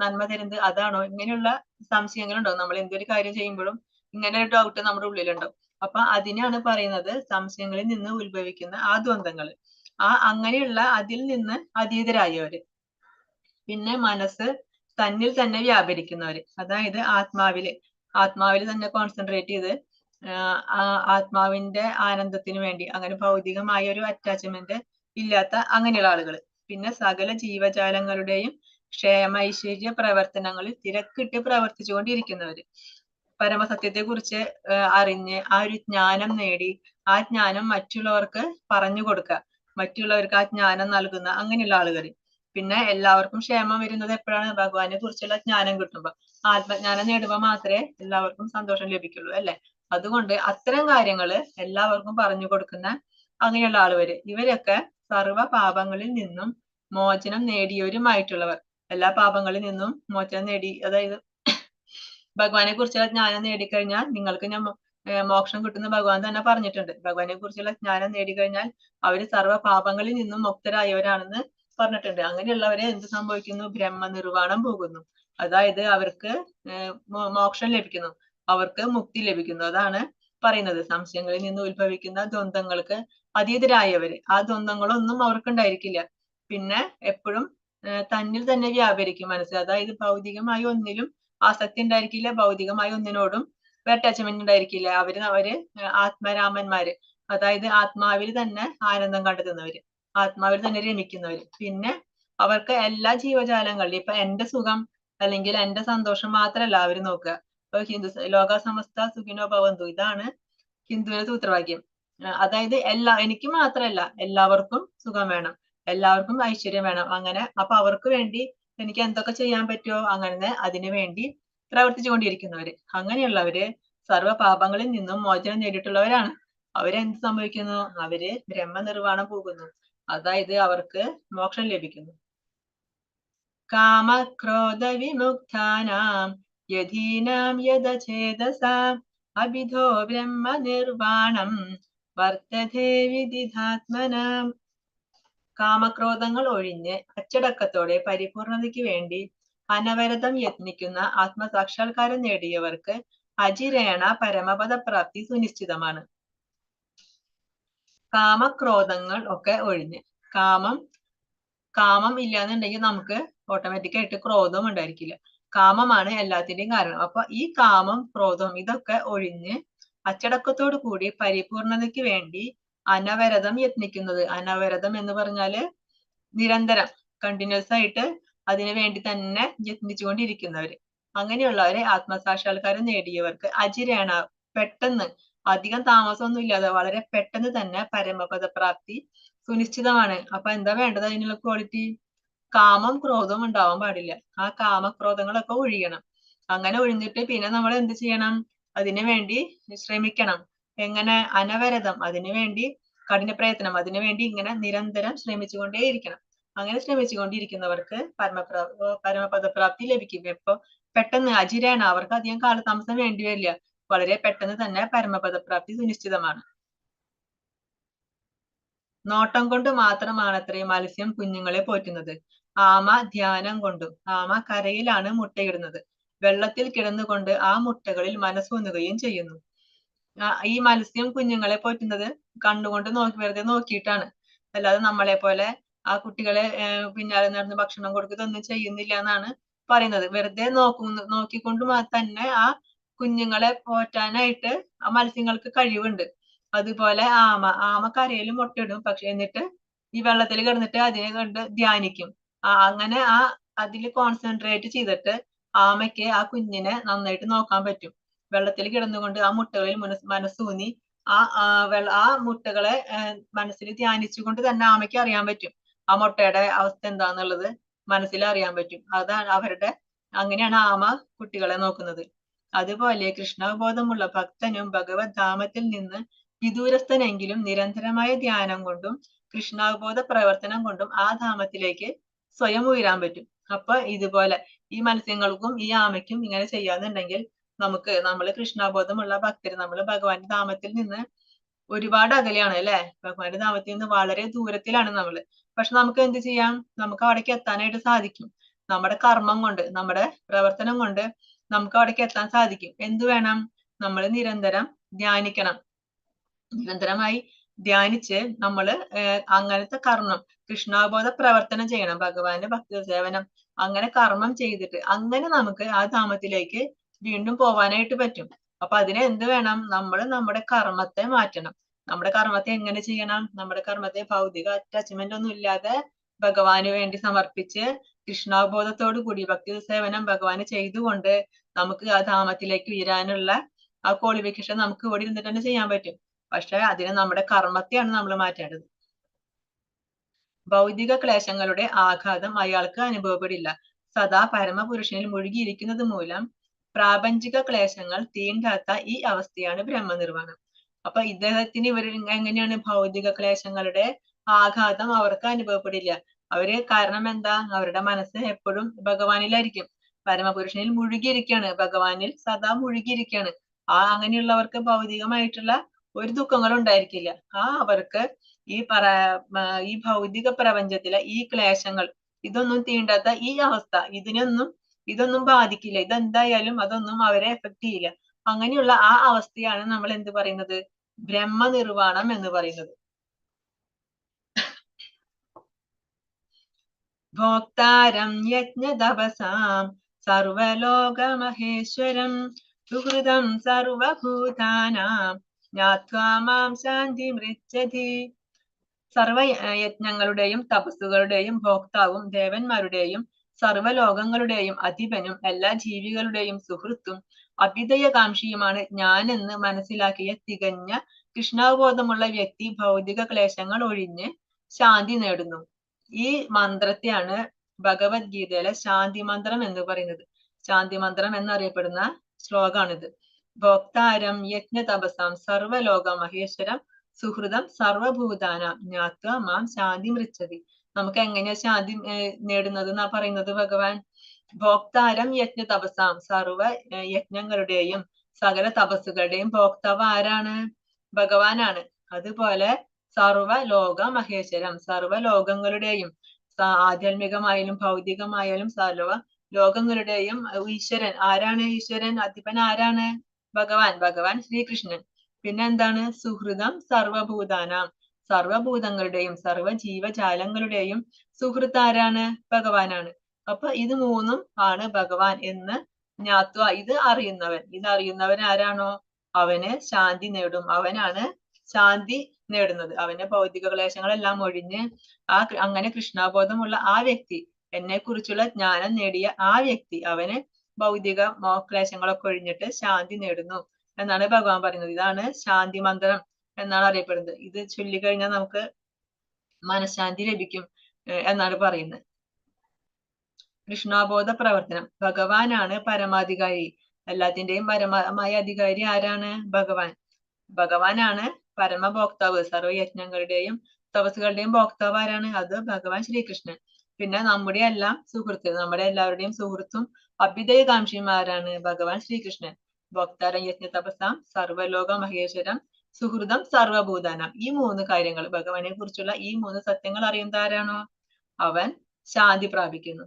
നന്മ തരുന്നത് അതാണോ, ഇങ്ങനെയുള്ള സംശയങ്ങളുണ്ടാവും. നമ്മൾ എന്തൊരു കാര്യം ചെയ്യുമ്പോഴും ഇങ്ങനെ ഒരു ഡൗട്ട് നമ്മുടെ ഉള്ളിലുണ്ടാവും. അപ്പൊ അതിനാണ് പറയുന്നത് സംശയങ്ങളിൽ നിന്ന് ഉത്ഭവിക്കുന്ന ആ ദ്വന്ദ്ങ്ങൾ. അങ്ങനെയുള്ള അതിൽ നിന്ന് അതീതരായവര്. പിന്നെ മനസ്സ് തന്നിൽ തന്നെ വ്യാപരിക്കുന്നവര്, അതായത് ആത്മാവില് തന്നെ കോൺസെൻട്രേറ്റ് ചെയ്ത് ആത്മാവിന്റെ ആനന്ദത്തിന് വേണ്ടി, അങ്ങനെ ഭൗതികമായ ഒരു അറ്റാച്ച്മെന്റ് ഇല്ലാത്ത അങ്ങനെയുള്ള ആളുകൾ. പിന്നെ സകല ജീവജാലങ്ങളുടെയും ക്ഷേമ ഐശ്വര്യ പ്രവർത്തനങ്ങളിൽ തിരക്കിട്ട് പ്രവർത്തിച്ചുകൊണ്ടിരിക്കുന്നവര്, പരമസത്യത്തെ കുറിച്ച് അറിഞ്ഞ് ആ ഒരു ജ്ഞാനം നേടി ആ ജ്ഞാനം മറ്റുള്ളവർക്ക് പറഞ്ഞു കൊടുക്കുക, മറ്റുള്ളവർക്ക് ആ ജ്ഞാനം നൽകുന്ന അങ്ങനെയുള്ള ആളുകൾ. പിന്നെ എല്ലാവർക്കും ക്ഷേമം വരുന്നത് എപ്പോഴാണ്? ഭഗവാനെ കുറിച്ചുള്ള ജ്ഞാനം കിട്ടുമ്പോ, ആത്മജ്ഞാനം നേടുമ്പോൾ മാത്രമേ എല്ലാവർക്കും സന്തോഷം ലഭിക്കുള്ളൂ, അല്ലെ? അതുകൊണ്ട് അത്തരം കാര്യങ്ങള് എല്ലാവർക്കും പറഞ്ഞു കൊടുക്കുന്ന അങ്ങനെയുള്ള ആളുവര്, ഇവരൊക്കെ സർവ പാപങ്ങളിൽ നിന്നും മോചനം നേടിയവരുമായിട്ടുള്ളവർ. എല്ലാ പാപങ്ങളിൽ നിന്നും മോചനം നേടി, അതായത് ഭഗവാനെ കുറിച്ചുള്ള ജ്ഞാനം നേടിക്കഴിഞ്ഞാൽ നിങ്ങൾക്ക് മോക്ഷം കിട്ടുന്ന ഭഗവാൻ തന്നെ പറഞ്ഞിട്ടുണ്ട്. ഭഗവാനെ കുറിച്ചുള്ള ജ്ഞാനം നേടിക്കഴിഞ്ഞാൽ അവര് സർവ്വ പാപങ്ങളിൽ നിന്നും മുക്തരായവരാണെന്ന് പറഞ്ഞിട്ടുണ്ട്. അങ്ങനെയുള്ളവരെ എന്ത് സംഭവിക്കുന്നു? ബ്രഹ്മനിർവാണം പോകുന്നു, അതായത് അവർക്ക് മോക്ഷം ലഭിക്കുന്നു, അവർക്ക് മുക്തി ലഭിക്കുന്നു. അതാണ് പറയുന്നത്. സംശയങ്ങളിൽ നിന്ന് ഉത്ഭവിക്കുന്ന ദ്വന്ദ്ങ്ങൾക്ക് അതീതരായവര്, ആ ദ്വന്ദ്ങ്ങളൊന്നും അവർക്കുണ്ടായിരിക്കില്ല. പിന്നെ എപ്പോഴും തന്നിൽ തന്നെ വ്യാപരിക്കും മനസ്സ്, അതായത് ഭൗതികമായി ഒന്നിലും ആസക്തി ഉണ്ടായിരിക്കില്ല, ഭൗതികമായി ഒന്നിനോടും അറ്റാച്ച്മെന്റ് ഉണ്ടായിരിക്കില്ല. അവര് ആത്മരാമന്മാര്, അതായത് ആത്മാവിൽ തന്നെ ആനന്ദം കണ്ടെത്തുന്നവര്, ആത്മാവിൽ തന്നെ രമിക്കുന്നവര്. പിന്നെ അവർക്ക് എല്ലാ ജീവജാലങ്ങളിലും ഇപ്പൊ എന്റെ സുഖം അല്ലെങ്കിൽ എന്റെ സന്തോഷം മാത്രമല്ല അവര് നോക്കുക. ഇപ്പൊ ലോക സമസ്ത സുഖിനോ ഭവന്തു, ഇതാണ് ഹിന്ദുവിന്റെ സൂത്രവാക്യം. അതായത് എനിക്ക് മാത്രമല്ല, എല്ലാവർക്കും സുഖം വേണം, എല്ലാവർക്കും ഐശ്വര്യം വേണം. അങ്ങനെ അപ്പൊ അവർക്ക് വേണ്ടി എനിക്ക് എന്തൊക്കെ ചെയ്യാൻ പറ്റുമോ അങ്ങനെ അതിനു വേണ്ടി പ്രവർത്തിച്ചുകൊണ്ടിരിക്കുന്നവര്, അങ്ങനെയുള്ളവര് സർവ്വ പാപങ്ങളിൽ നിന്നും മോചനം നേടിയിട്ടുള്ളവരാണ്. അവരെന്ത് സംഭവിക്കുന്നു? അവര് ബ്രഹ്മനിർവാണം പോകുന്നു, അതായത് അവർക്ക് മോക്ഷം ലഭിക്കുന്നു. കാമക്രോധ വിമുക്താനാം യതീനാം യദചേതസാം അഭിധോ ബ്രഹ്മനിർവാണം വർത്തതേ വിദിതാത്മനാം. കാമക്രോധങ്ങൾ ഒഴിഞ്ഞ് അച്ചടക്കത്തോടെ പരിപൂർണതയ്ക്ക് വേണ്ടി അനവരതം യത്നിക്കുന്ന ആത്മസാക്ഷാത്കാരം നേടിയവർക്ക് അജിരേണ പരമപദ പ്രാപ്തി സുനിശ്ചിതമാണ്. കാമക്രോധങ്ങൾ ഒക്കെ ഒഴിഞ്ഞ്, കാമം ഇല്ലാന്നുണ്ടെങ്കിൽ നമുക്ക് ഓട്ടോമാറ്റിക്കായിട്ട് ക്രോധം ഉണ്ടായിരിക്കില്ല. കാമമാണ് എല്ലാത്തിന്റെയും കാരണം. അപ്പൊ ഈ കാമം ക്രോധം ഇതൊക്കെ ഒഴിഞ്ഞ് അച്ചടക്കത്തോടു കൂടി പരിപൂർണതയ്ക്ക് വേണ്ടി അനവരതം യത്നിക്കുന്നത്. അനവരതം എന്ന് പറഞ്ഞാല് നിരന്തരം, കണ്ടിന്യൂസ് ആയിട്ട് അതിനു വേണ്ടി തന്നെ യത്നിച്ചുകൊണ്ടിരിക്കുന്നവര്, അങ്ങനെയുള്ളവരെ ആത്മസാക്ഷാത്കാരം നേടിയവർക്ക് അജിരേണ, പെട്ടെന്ന്, അധികം താമസമൊന്നും ഇല്ലാതെ വളരെ പെട്ടെന്ന് തന്നെ പരമപദ പ്രാപ്തി സുനിശ്ചിതമാണ്. അപ്പൊ എന്താ വേണ്ടത്? അതിനുള്ള ക്വാളിറ്റി, കാമം ക്രോധവും ഉണ്ടാവാൻ പാടില്ല. ആ കാമക്രോധങ്ങളൊക്കെ ഒഴിയണം. അങ്ങനെ ഒഴിഞ്ഞിട്ട് പിന്നെ നമ്മൾ എന്ത് ചെയ്യണം? അതിനു വേണ്ടി ശ്രമിക്കണം. എങ്ങനെ? അനവരതം, അതിനു വേണ്ടി കഠിന പ്രയത്നം, അതിനു വേണ്ടി ഇങ്ങനെ നിരന്തരം ശ്രമിച്ചുകൊണ്ടേയിരിക്കണം. അങ്ങനെ ശ്രമിച്ചുകൊണ്ടിരിക്കുന്നവർക്ക് പരമപദപ്രാപ്തി ലഭിക്കും. എപ്പോ? പെട്ടെന്ന്, അജിരേണ, അവർക്ക് അധികം കാലതാമസം വേണ്ടി വരില്ല, വളരെ പെട്ടെന്ന് തന്നെ പരമപദപ്രാപ്തി സുനിശ്ചിതമാണ്. നോട്ടം കൊണ്ട് മാത്രമാണത്രേ മത്സ്യം കുഞ്ഞുങ്ങളെ പോറ്റുന്നത്. ആമ ധ്യാനം കൊണ്ടും. ആമ കരയിലാണ് മുട്ടയിടുന്നത്, വെള്ളത്തിൽ കിടന്നുകൊണ്ട് ആ മുട്ടകളിൽ മനസ്സൂന്നുകയും ചെയ്യുന്നു. ഈ മത്സ്യം കുഞ്ഞുങ്ങളെ പോറ്റുന്നത് കണ്ണുകൊണ്ട് വെറുതെ നോക്കിയിട്ടാണ്, അല്ലാതെ നമ്മളെ പോലെ ആ കുട്ടികളെ പിന്നാലെ നടന്ന് ഭക്ഷണം കൊടുക്കുന്നതൊന്നും ചെയ്യുന്നില്ല എന്നാണ് പറയുന്നത്. വെറുതെ നോക്കിക്കൊണ്ട് തന്നെ ആ കുഞ്ഞുങ്ങളെ പോറ്റാനായിട്ട് ആ മത്സ്യങ്ങൾക്ക് കഴിവുണ്ട്. അതുപോലെ ആമ കരയിൽ മുട്ടയിടും, പക്ഷെ എന്നിട്ട് ഈ വെള്ളത്തിൽ കിടന്നിട്ട് അതിനെ കണ്ട് ധ്യാനിക്കും. അങ്ങനെ അതിൽ കോൺസെൻട്രേറ്റ് ചെയ്തിട്ട് ആമയ്ക്ക് ആ കുഞ്ഞിനെ നന്നായിട്ട് നോക്കാൻ പറ്റും. വെള്ളത്തിൽ കിടന്നുകൊണ്ട് ആ മുട്ടകളിൽ മനസ്സൂന്നി ആ മുട്ടകളെ മനസ്സിൽ ധ്യാനിച്ചുകൊണ്ട് തന്നെ ആമയ്ക്ക് അറിയാൻ പറ്റും ആ മുട്ടയുടെ അവസ്ഥ എന്താന്നുള്ളത് മനസ്സിൽ അറിയാൻ പറ്റും. അതാണ് അങ്ങനെയാണ് ആമ കുട്ടികളെ നോക്കുന്നത്. അതുപോലെ കൃഷ്ണബോധമുള്ള ഭക്തനും ഭഗവത് ധാമത്തിൽ നിന്ന് വിദൂരസ്ഥനെങ്കിലും നിരന്തരമായ ധ്യാനം കൊണ്ടും കൃഷ്ണാവബോധ പ്രവർത്തനം കൊണ്ടും ആ ധാമത്തിലേക്ക് സ്വയം ഉയരാൻ പറ്റും. അപ്പൊ ഇതുപോലെ ഈ മത്സ്യങ്ങൾക്കും ഈ ആമയ്ക്കും ഇങ്ങനെ ചെയ്യാന്നുണ്ടെങ്കിൽ നമ്മള് കൃഷ്ണാബോധമുള്ള ഭക്തര്, നമ്മള് ഭഗവാന്റെ ധാമത്തിൽ നിന്ന് ഒരുപാട് അകലെയാണ് അല്ലെ, ഭഗവാന്റെ ധാമത്തിൽ നിന്ന് വളരെ ദൂരത്തിലാണ് നമ്മള്. പക്ഷെ നമുക്ക് എന്ത് ചെയ്യാം, നമുക്ക് അവിടേക്ക് എത്താനായിട്ട് സാധിക്കും. നമ്മുടെ കർമ്മം കൊണ്ട്, നമ്മുടെ പ്രവർത്തനം കൊണ്ട് നമുക്ക് അവിടേക്ക് എത്താൻ സാധിക്കും. എന്ത് വേണം, നമ്മൾ നിരന്തരം ധ്യാനിക്കണം. നിരന്തരമായി ധ്യാനിച്ച് നമ്മള് അങ്ങനത്തെ കർമ്മം, കൃഷ്ണാബോധ പ്രവർത്തനം ചെയ്യണം, ഭഗവാന്റെ ഭക്തി സേവനം, അങ്ങനെ കർമ്മം ചെയ്തിട്ട് അങ്ങനെ നമുക്ക് ആ ധാമത്തിലേക്ക് വീണ്ടും പോവാനായിട്ട് പറ്റും. അപ്പൊ അതിന് എന്ത് വേണം, നമ്മുടെ കർമ്മത്തെ മാറ്റണം. നമ്മുടെ കർമ്മത്തെ എങ്ങനെ ചെയ്യണം, നമ്മുടെ കർമ്മത്തെ ഭൗതിക അറ്റാച്ച്മെന്റ് ഒന്നും ഇല്ലാതെ ഭഗവാന് വേണ്ടി സമർപ്പിച്ച് കൃഷ്ണാബോധത്തോടു കൂടി ഭക്തി സേവനം ഭഗവാന് ചെയ്തുകൊണ്ട് നമുക്ക് ആ ധാമത്തിലേക്ക് ഉയരാനുള്ള ആ ക്വാളിഫിക്കേഷൻ നമുക്ക് ഇവിടെ ഇരുന്നിട്ട് തന്നെ ചെയ്യാൻ പറ്റും. പക്ഷെ അതിന് നമ്മുടെ കർമ്മത്തെയാണ് നമ്മൾ മാറ്റേണ്ടത്. ഭൗതിക ക്ലേശങ്ങളുടെ ആഘാതം അയാൾക്ക് അനുഭവപ്പെടില്ല. സദാ പരമപുരുഷനിൽ മുഴുകിയിരിക്കുന്നത് മൂലം പ്രാപഞ്ചിക ക്ലേശങ്ങൾ തീണ്ടാത്ത ഈ അവസ്ഥയാണ് ബ്രഹ്മനിർവാണം. അപ്പൊ ഇദ്ദേഹത്തിന് എങ്ങനെയാണ് ഭൗതിക ക്ലേശങ്ങളുടെ ആഘാതം അവർക്ക് അനുഭവപ്പെടില്ല. കാരണം എന്താ, അവരുടെ മനസ്സ് എപ്പോഴും ഭഗവാനിലായിരിക്കും, പരമപുരുഷനിൽ മുഴുകിയിരിക്കുകയാണ്, ഭഗവാനിൽ സദാ മുഴുകിയിരിക്കുകയാണ്. അങ്ങനെയുള്ളവർക്ക് ഭൗതികമായിട്ടുള്ള ഒരു ദുഃഖങ്ങളും ഉണ്ടായിരിക്കില്ല. അവർക്ക് ഈ ഭൗതിക പ്രപഞ്ചത്തിലെ ഈ ക്ലേശങ്ങൾ ഇതൊന്നും തീണ്ടാത്ത ഈ അവസ്ഥ ഇതൊന്നും ബാധിക്കില്ല. ഇതെന്തായാലും അതൊന്നും അവരെ എഫക്ട് ചെയ്യില്ല. അങ്ങനെയുള്ള ആ അവസ്ഥയാണ് നമ്മൾ എന്ത് പറയുന്നത്, ബ്രഹ്മനിർവാണം എന്ന് പറയുന്നത്. ഭോക്താരം യജ്ഞതപസാം സർവലോകമഹേശ്വരം സുഹൃദം സർവഭൂതാനാം ജ്ഞാത്വാ മാം ശാന്തി മൃച്ഛതി. സർവയജ്ഞങ്ങളുടെയും തപസ്സുകളുടെയും ഭോക്താവും ദേവന്മാരുടെയും സർവലോകങ്ങളുടെയും അധിപനും എല്ലാ ജീവികളുടെയും സുഹൃത്തും അഭ്യുദയകാംക്ഷിയുമാണ് ഞാനെന്ന് മനസ്സിലാക്കിയ തികഞ്ഞ കൃഷ്ണാവബോധമുള്ള വ്യക്തി ഭൗതിക ക്ലേശങ്ങൾ ഒഴിഞ്ഞ് ശാന്തി നേടുന്നു. ഈ മന്ത്രത്തെയാണ് ഭഗവത്ഗീതയിലെ ശാന്തി മന്ത്രം എന്ന് പറയുന്നത്. ശാന്തി മന്ത്രം എന്നറിയപ്പെടുന്ന ശ്ലോകാണിത്. ഭോക്താരം യജ്ഞ തപസാം സർവലോക മഹേശ്വരം സുഹൃതം സർവഭൂതാനാം ജ്ഞാത്വാ മാം ശാന്തി മൃച്ഛതി. നമുക്ക് എങ്ങനെയാ ശാന്തി നേടുന്നത് എന്നാ പറയുന്നത് ഭഗവാൻ. ഭോക്താരം യജ്ഞ തപസാം, സർവ യജ്ഞങ്ങളുടെയും സകല തപസ്സുകളുടെയും ഭോക്താവ് ആരാണ്, ഭഗവാനാണ്. അതുപോലെ സർവലോക മഹേശ്വരം, സർവലോകങ്ങളുടെയും ആധ്യാത്മികമായാലും ഭൗതികമായാലും സർവ ലോകങ്ങളുടെയും ഈശ്വരൻ ആരാണ്, ഈശ്വരൻ അധിപൻ ആരാണ്, ഭഗവാൻ ശ്രീകൃഷ്ണൻ. പിന്നെ എന്താണ്, സുഹൃതം സർവഭൂതാനാം, സർവഭൂതങ്ങളുടെയും സർവ ജീവജാലങ്ങളുടെയും സുഹൃത്ത് ആരാണ്, ഭഗവാനാണ്. അപ്പൊ ഇത് മൂന്നും ആണ് ഭഗവാൻ എന്ന് ജ്ഞാത്വ, ഇത് അറിയുന്നവൻ ആരാണോ അവന് ശാന്തി നേടും. അവനാണ് ശാന്തി നേടുന്നത്. അവന്റെ ഭൗതിക ക്ലേശങ്ങളെല്ലാം ഒഴിഞ്ഞ് അങ്ങനെ കൃഷ്ണാബോധമുള്ള ആ വ്യക്തി, എന്നെ കുറിച്ചുള്ള ജ്ഞാനം നേടിയ ആ വ്യക്തി, അവന് ഭൗതിക ക്ലേശങ്ങളൊക്കെ ഒഴിഞ്ഞിട്ട് ശാന്തി നേടുന്നു എന്നാണ് ഭഗവാൻ പറയുന്നത്. ഇതാണ് ശാന്തി മന്ത്രം എന്നാണ് അറിയപ്പെടുന്നത്. ഇത് ചൊല്ലിക്കഴിഞ്ഞാൽ നമുക്ക് മനഃശാന്തി ലഭിക്കും എന്നാണ് പറയുന്നത്. കൃഷ്ണാബോധ പ്രവർത്തനം, ഭഗവാനാണ് പരമാധികാരി. എല്ലാത്തിന്റെയും പരമമായ അധികാരി ആരാണ്, ഭഗവാനാണ് പരമഭോക്താവ്. സർവയജ്ഞങ്ങളുടെയും തപസ്സുകളുടെയും ഭോക്താവ് ആരാണ്, അത് ഭഗവാൻ ശ്രീകൃഷ്ണൻ. പിന്നെ നമ്മുടെ എല്ലാം സുഹൃത്ത്, നമ്മുടെ എല്ലാവരുടെയും സുഹൃത്തും അഭ്യുദയകാംക്ഷിമാരാണ് ഭഗവാൻ ശ്രീകൃഷ്ണൻ. ഭോക്താരം യജ്ഞ തപസാം സർവലോക മഹേശ്വരം സുഹൃതം സർവഭൂതാനാം. ഈ മൂന്ന് കാര്യങ്ങൾ, ഭഗവാനെ കുറിച്ചുള്ള ഈ മൂന്ന് സത്യങ്ങൾ അറിയുന്ന ആരാണോ അവൻ ശാന്തി പ്രാപിക്കുന്നു.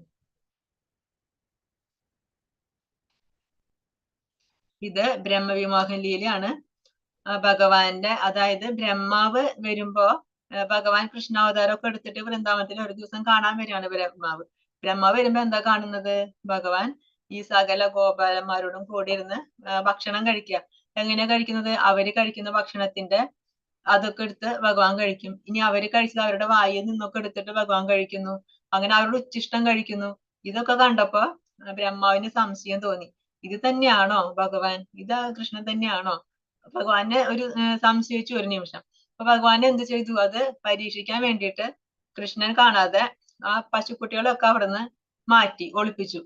ഇത് ബ്രഹ്മവിമോഹൻ ലീലയാണ്. ഭഗവാന്റെ, അതായത് ബ്രഹ്മാവ് വരുമ്പോ ഭഗവാൻ കൃഷ്ണാവതാരമൊക്കെ എടുത്തിട്ട് വൃന്ദാവനത്തിൽ ഒരു ദിവസം കാണാൻ വരികയാണ് ബ്രഹ്മാവ് വരുമ്പോ എന്താ കാണുന്നത്, ഭഗവാൻ ഈ സകല ഗോപാലന്മാരോടും കൂടി ഇരുന്ന് ഭക്ഷണം കഴിക്കുക. എങ്ങനെയാ കഴിക്കുന്നത്, അവര് കഴിക്കുന്ന ഭക്ഷണത്തിന്റെ അതൊക്കെ എടുത്ത് ഭഗവാൻ കഴിക്കും. ഇനി അവര് കഴിച്ചത് അവരുടെ വായിൽ നിന്നൊക്കെ എടുത്തിട്ട് ഭഗവാൻ കഴിക്കുന്നു. അങ്ങനെ അവരുടെ ഉച്ഛിഷ്ടം കഴിക്കുന്നു. ഇതൊക്കെ കണ്ടപ്പോ ബ്രഹ്മാവിന് സംശയം തോന്നി, ഇത് തന്നെയാണോ ഭഗവാൻ, ഇത് കൃഷ്ണൻ തന്നെയാണോ. ഭഗവാനെ ഒരു സംശയിച്ചു ഒരു നിമിഷം. അപ്പൊ ഭഗവാൻ എന്ത് ചെയ്തു, അത് പരീക്ഷിക്കാൻ വേണ്ടിയിട്ട് കൃഷ്ണൻ കാണാതെ ആ പശുക്കുട്ടികളൊക്കെ അവിടുന്ന് മാറ്റി ഒളിപ്പിച്ചു.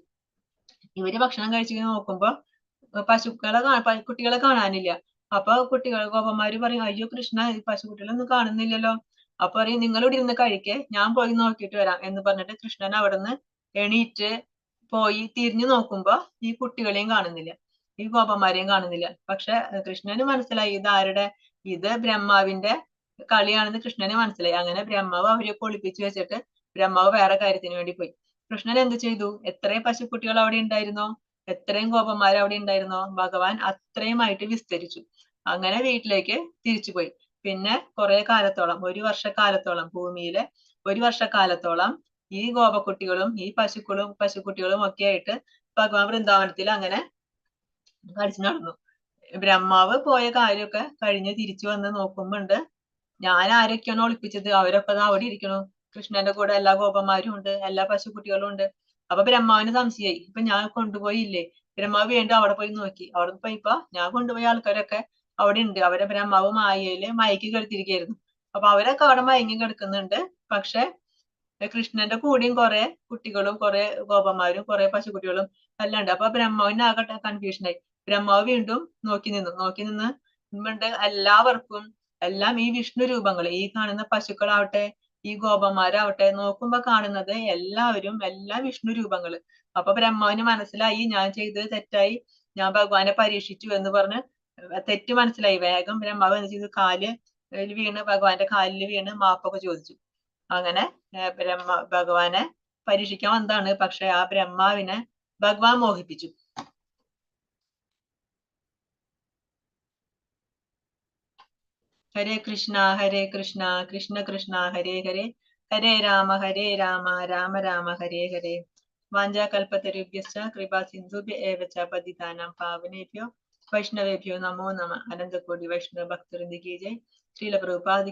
ഇവര് ഭക്ഷണം കഴിച്ചു നോക്കുമ്പോ കുട്ടികളെ കാണാനില്ല. അപ്പൊ കുട്ടികൾ ഗോപന്മാര് പറയും, അയ്യോ കൃഷ്ണ, ഈ പശുക്കുട്ടികളൊന്നും കാണുന്നില്ലല്ലോ. അപ്പൊ പറയും, നിങ്ങളിവിടെ ഇരുന്ന് കഴിക്കേ, ഞാൻ പോയി നോക്കിയിട്ട് വരാം എന്ന് പറഞ്ഞിട്ട് കൃഷ്ണൻ അവിടുന്ന് എണീറ്റ് പോയി തിരിഞ്ഞു നോക്കുമ്പോ ഈ കുട്ടികളെയും കാണുന്നില്ല, ഈ ഗോപന്മാരെയും കാണുന്നില്ല. പക്ഷെ കൃഷ്ണന് മനസ്സിലായി ഇത് ബ്രഹ്മാവിന്റെ കളിയാണെന്ന് കൃഷ്ണന് മനസ്സിലായി. അങ്ങനെ ബ്രഹ്മാവ് അവരെ ഒളിപ്പിച്ചു വെച്ചിട്ട് ബ്രഹ്മാവ് വേറെ കാര്യത്തിന് വേണ്ടി പോയി. കൃഷ്ണൻ എന്ത് ചെയ്തു? എത്രയും പശുക്കുട്ടികൾ അവിടെ ഉണ്ടായിരുന്നോ, എത്രയും ഗോപന്മാർ അവിടെ ഉണ്ടായിരുന്നോ, ഭഗവാൻ അത്രയുമായിട്ട് വിസ്തരിച്ചു. അങ്ങനെ വീട്ടിലേക്ക് തിരിച്ചുപോയി. പിന്നെ കുറെ കാലത്തോളം, 1 വർഷക്കാലത്തോളം, ഭൂമിയിലെ 1 വർഷക്കാലത്തോളം ഈ ഗോപക്കുട്ടികളും ഈ പശുക്കുട്ടികളും ഒക്കെ ആയിട്ട് ഭഗവാൻ വൃന്ദാവനത്തിൽ അങ്ങനെ കളിച്ചു നടന്നു. ബ്രഹ്മാവ് പോയ കാര്യമൊക്കെ കഴിഞ്ഞ് തിരിച്ചു വന്ന് നോക്കുമ്പോണ്ട് ഞാൻ ആരൊക്കെയാണോ ഒളിപ്പിച്ചത് അവരൊക്കെ ദാ അവിടെ ഇരിക്കണു. കൃഷ്ണന്റെ കൂടെ എല്ലാ ഗോപന്മാരും ഉണ്ട്, എല്ലാ പശുക്കുട്ടികളും ഉണ്ട്. അപ്പൊ ബ്രഹ്മാവിന് സംശയായി, ഇപ്പൊ ഞാൻ കൊണ്ടുപോയില്ലേ. ബ്രഹ്മാവ് വീണ്ടും അവിടെ പോയി നോക്കി. അവിടെ പോയിപ്പോ ഞാൻ കൊണ്ടുപോയ ആൾക്കാരൊക്കെ അവിടെ ഉണ്ട്. അവരെ ബ്രഹ്മാവ് മായയില് മയക്കി കിടത്തിരിക്കുകയായിരുന്നു. അപ്പൊ അവരൊക്കെ അവിടെ മയങ്ങി കിടക്കുന്നുണ്ട്. പക്ഷെ കൃഷ്ണന്റെ കൂടെയും കുറെ കുട്ടികളും കുറെ ഗോപന്മാരും കുറെ പശുക്കുട്ടികളും എല്ലാം ഉണ്ട്. അപ്പൊ ബ്രഹ്മാവിന് ആകെ കൺഫ്യൂഷനായി. ബ്രഹ്മാവ് വീണ്ടും നോക്കി നിന്ന് എല്ലാവർക്കും എല്ലാം ഈ വിഷ്ണു രൂപങ്ങൾ, ഈ കാണുന്ന പശുക്കളാവട്ടെ ഈ ഗോപന്മാരാവട്ടെ നോക്കുമ്പോ കാണുന്നത് എല്ലാവരും എല്ലാം വിഷ്ണു രൂപങ്ങള്. അപ്പൊ ബ്രഹ്മാവിന് മനസ്സിലായി ഞാൻ ചെയ്തത് തെറ്റായി, ഞാൻ ഭഗവാനെ പരീക്ഷിച്ചു എന്ന് പറഞ്ഞ് തെറ്റ് മനസ്സിലായി. വേഗം ബ്രഹ്മാവ് എന്ത് ചെയ്തു? ഭഗവാന്റെ കാലിൽ വീണ് മാപ്പൊക്കെ ചോദിച്ചു. അങ്ങനെ ഭഗവാനെ പരീക്ഷിക്കാൻ വന്നതാണ്. പക്ഷെ ആ ബ്രഹ്മാവിനെ ഭഗവാൻ മോഹിപ്പിച്ചു. ഹരേ കൃഷ്ണ കൃഷ്ണ കൃഷ്ണ ഹരേ ഹരേ, ഹരേ രാമ രാമ രാമ ഹരേ ഹരേ. വാഞ്ചാകൽപതരുഭ്യശ്ച കൃപാ സിന്ധുഭ്യ ഏവ ച പതിതാനാം പാവനേഭ്യോ വൈഷ്ണവേഭ്യോ നമോ നമഃ. അനന്തകോടി വൈഷ്ണവ ഭക്തവൃന്ദ കി ജയ്. ശ്രീല പ്രഭുപാദി